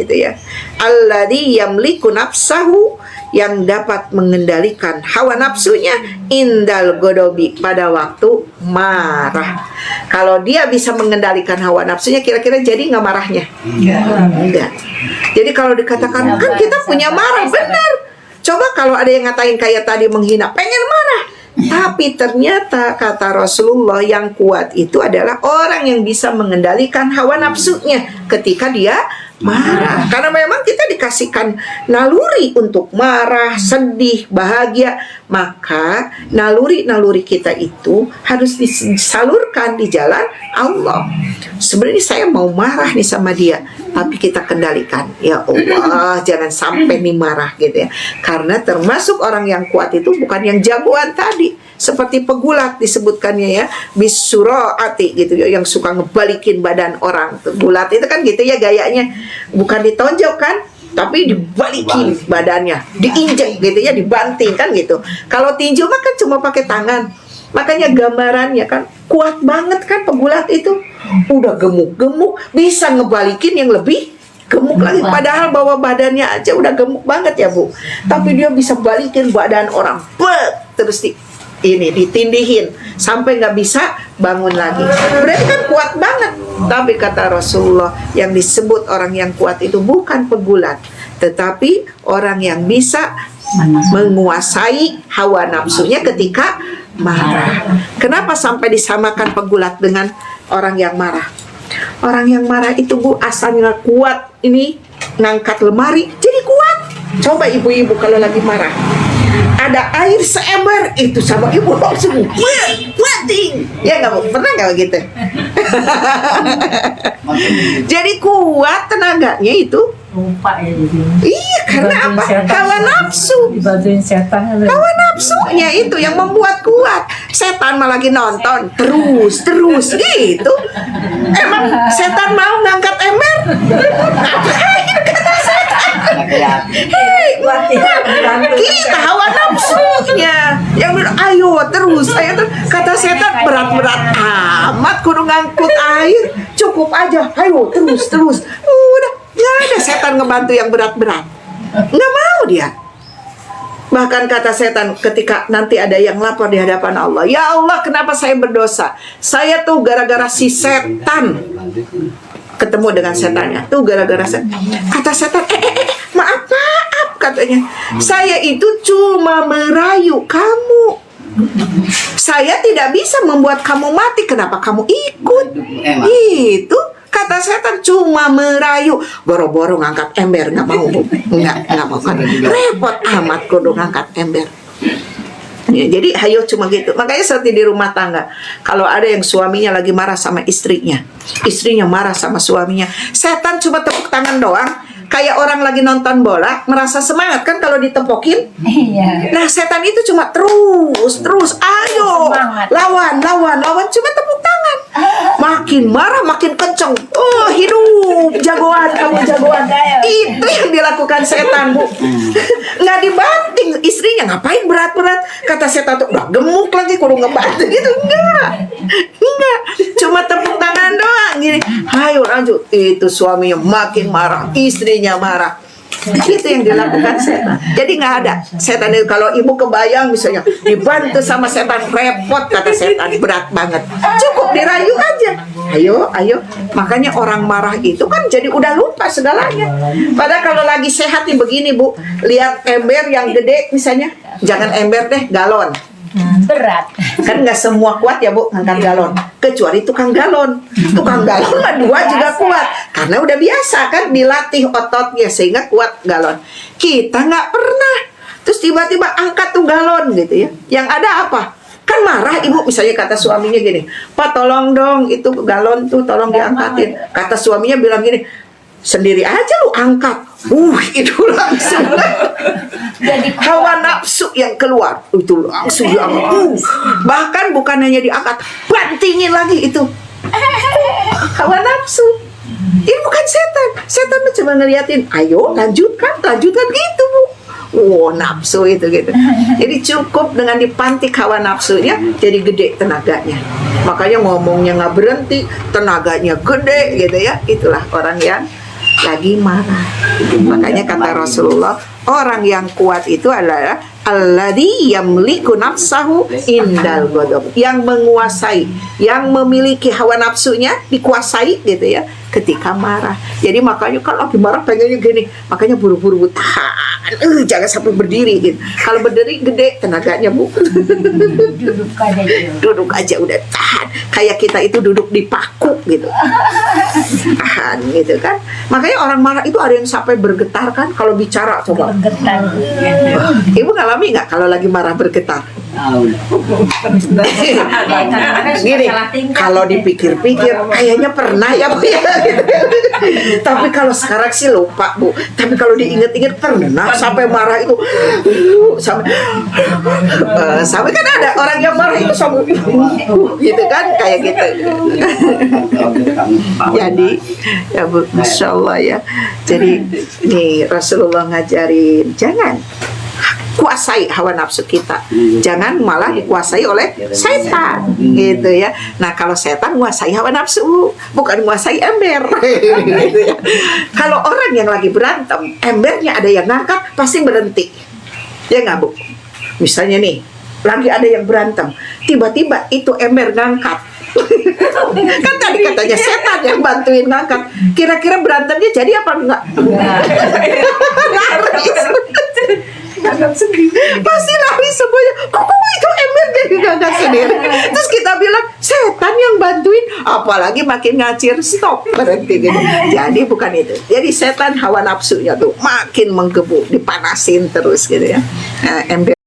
ya, alladzi yamliku nafsahu, yang dapat mengendalikan hawa nafsunya indal godobi, pada waktu marah. Kalau dia bisa mengendalikan hawa nafsunya, kira-kira jadi nggak marahnya? Enggak. Jadi kalau dikatakan kan kita punya marah, benar. Coba kalau ada yang ngatain kayak tadi menghina, pengen marah. Tapi ternyata kata Rasulullah yang kuat itu adalah orang yang bisa mengendalikan hawa nafsunya ketika dia marah. Karena memang kita dikasihkan naluri untuk marah, sedih, bahagia. Maka naluri-naluri kita itu harus disalurkan di jalan Allah. Sebenarnya saya mau marah nih sama dia, tapi kita kendalikan. Ya Allah, jangan sampai nih marah gitu ya. Karena termasuk orang yang kuat itu bukan yang jagoan tadi, seperti pegulat disebutkannya ya, bisura'ati gitu ya, yang suka ngebalikin badan orang. Pegulat itu kan gitu ya gayanya, bukan ditonjok kan, tapi dibalikin badannya, diinjek gitu ya, dibanting kan gitu. Kalau tinju mah kan cuma pakai tangan. Makanya gambarannya kan kuat banget kan pegulat itu. Udah gemuk-gemuk, bisa ngebalikin yang lebih gemuk lagi. Padahal bawa badannya aja udah gemuk banget ya Bu. Tapi dia bisa balikin badan orang, terus ditindihin sampai nggak bisa bangun lagi. Berarti kan kuat banget. Tapi kata Rasulullah, yang disebut orang yang kuat itu bukan pegulat, tetapi orang yang bisa menguasai hawa nafsunya ketika marah. Kenapa sampai disamakan pegulat dengan orang yang marah? Orang yang marah itu Bu asalnya kuat, ini ngangkat lemari jadi kuat. Coba ibu-ibu kalau lagi marah, ada air seember itu sama ibu langsung wating. Ya nggak Bu? Pernah nggak begitu? Jadi kuat tenaganya itu. Lupa ya jadi. Iya, karena apa? Hawa nafsu. Dibantuin setan. Hawa nafsunya itu yang membuat kuat. Setan malah lagi nonton terus gitu. Emang setan mau ngangkat ember? Ngapain kata setan? Kita hawa nafsunya yang bilang ayo terus. Kata setan, berat-berat amat kudu ngangkut air, cukup aja, ayo terus. Udah, nggak ada setan ngebantu yang berat-berat, nggak mau dia. Bahkan kata setan ketika nanti ada yang lapor di hadapan Allah, ya Allah kenapa saya berdosa? Saya tuh gara-gara si setan. Ketemu dengan setannya, tuh gara-gara setan. Kata setan, maaf katanya. Saya itu cuma merayu kamu. Saya tidak bisa membuat kamu mati. Kenapa kamu ikut? Itu kata setan, cuma merayu. Boro-boro ngangkat ember, nggak mau, Bu. Nggak mau kan. Repot amat kudu ngangkat ember. Ya, jadi hayo cuma gitu. Makanya seperti di rumah tangga, kalau ada yang suaminya lagi marah sama istrinya, istrinya marah sama suaminya, setan cuma tepuk tangan doang. Kayak orang lagi nonton bola, merasa semangat kan kalau ditepokin. Iya. Nah setan itu cuma terus, ayo, Semangat. lawan, cuma tepuk tangan. Makin marah, makin kenceng. Oh hidup, jagoan, kamu jagoan. Itu yang dilakukan setan, Bu. Nggak dibanting, istrinya ngapain berat-berat. Kata setan tuh, udah gemuk lagi, kudu ngebanting gitu. Enggak, cuma tepuk tangan doang gini. Ayo lanjut. Itu suaminya makin marah, istrinya marah. Itu yang dilakukan setan. Jadi nggak ada setan itu. Kalau ibu kebayang misalnya dibantu sama setan, repot kata setan, berat banget. Cukup dirayu aja. Ayo. Makanya orang marah itu kan jadi udah lupa segalanya. Padahal kalau lagi sehat nih begini, Bu, lihat ember yang gede misalnya, jangan ember deh, galon. Berat. Kan nggak semua kuat ya, Bu, ngangkat galon. Kecuali tukang galon mah 2 juga kuat karena udah biasa kan, dilatih ototnya sehingga kuat galon. Kita nggak pernah, terus tiba-tiba angkat tuh galon gitu ya. Yang ada apa? Kan marah ibu, misalnya kata suaminya gini, Pak tolong dong itu galon tuh tolong diangkatin. Kata suaminya bilang gini, sendiri aja lu angkat. Itu langsung jadi hawa nafsu yang keluar. Itu langsung diangkat. Bahkan bukan hanya diangkat, bantingin lagi itu. Hawa nafsu. Ini bukan setan. Setan cuma ngeliatin, ayo lanjutkan gitu, Bu. Nafsu itu gitu. Jadi cukup dengan dipantik hawa nafsunya, jadi gede tenaganya. Makanya ngomongnya nggak berhenti, tenaganya gede gitu ya. Itulah orang yang lagi marah. Makanya kata Rasulullah, orang yang kuat itu adalah alladzi yamliku nafsahu indal ghadab, yang menguasai, yang memiliki hawa nafsunya dikuasai gitu ya ketika marah. Jadi makanya kalau lagi marah pengennya gini, makanya buru-buru tahan, jangan sampai berdiri gitu. Kalau berdiri gede tenaganya, Bu. Duduk aja udah tahan. Kayak kita itu duduk di paku gitu. Tahan gitu kan. Makanya orang marah itu ada yang sampai bergetar kan kalau bicara, coba. Bergetar. Ibu ngalami nggak kalau lagi marah bergetar? Gini, kalau dipikir-pikir kayaknya pernah ya, Bu ya. Tapi kalau sekarang sih lupa, Bu. Tapi kalau diinget-inget pernah sampai marah itu, sampai kan ada orang yang marah itu sampai gitu kan, kayak gitu. Jadi ya, Bu, Masya Allah ya. Jadi nih Rasulullah ngajarin jangan kuasai hawa nafsu kita, jangan malah dikuasai oleh setan gitu ya. Nah kalau setan menguasai hawa nafsu, bukan menguasai ember gitu ya. Kalau orang yang lagi berantem, embernya ada yang ngangkat, pasti berhenti ya nggak, Bu? Misalnya nih lagi ada yang berantem, tiba-tiba itu ember ngangkat. Kan tadi katanya setan yang bantuin ngangkat, kira-kira berantemnya jadi apa enggak? Pasti lari semuanya. Kok itu ember jadi ngangkat sendiri? Terus kita bilang setan yang bantuin, apalagi makin ngacir, stop, berhenti gitu. Jadi bukan itu. Jadi setan hawa nafsunya tuh makin menggebu, dipanasin terus gitu ya. Ember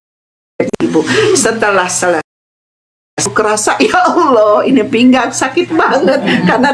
ibu setelah selesai kerasa, ya Allah ini pinggang sakit banget karena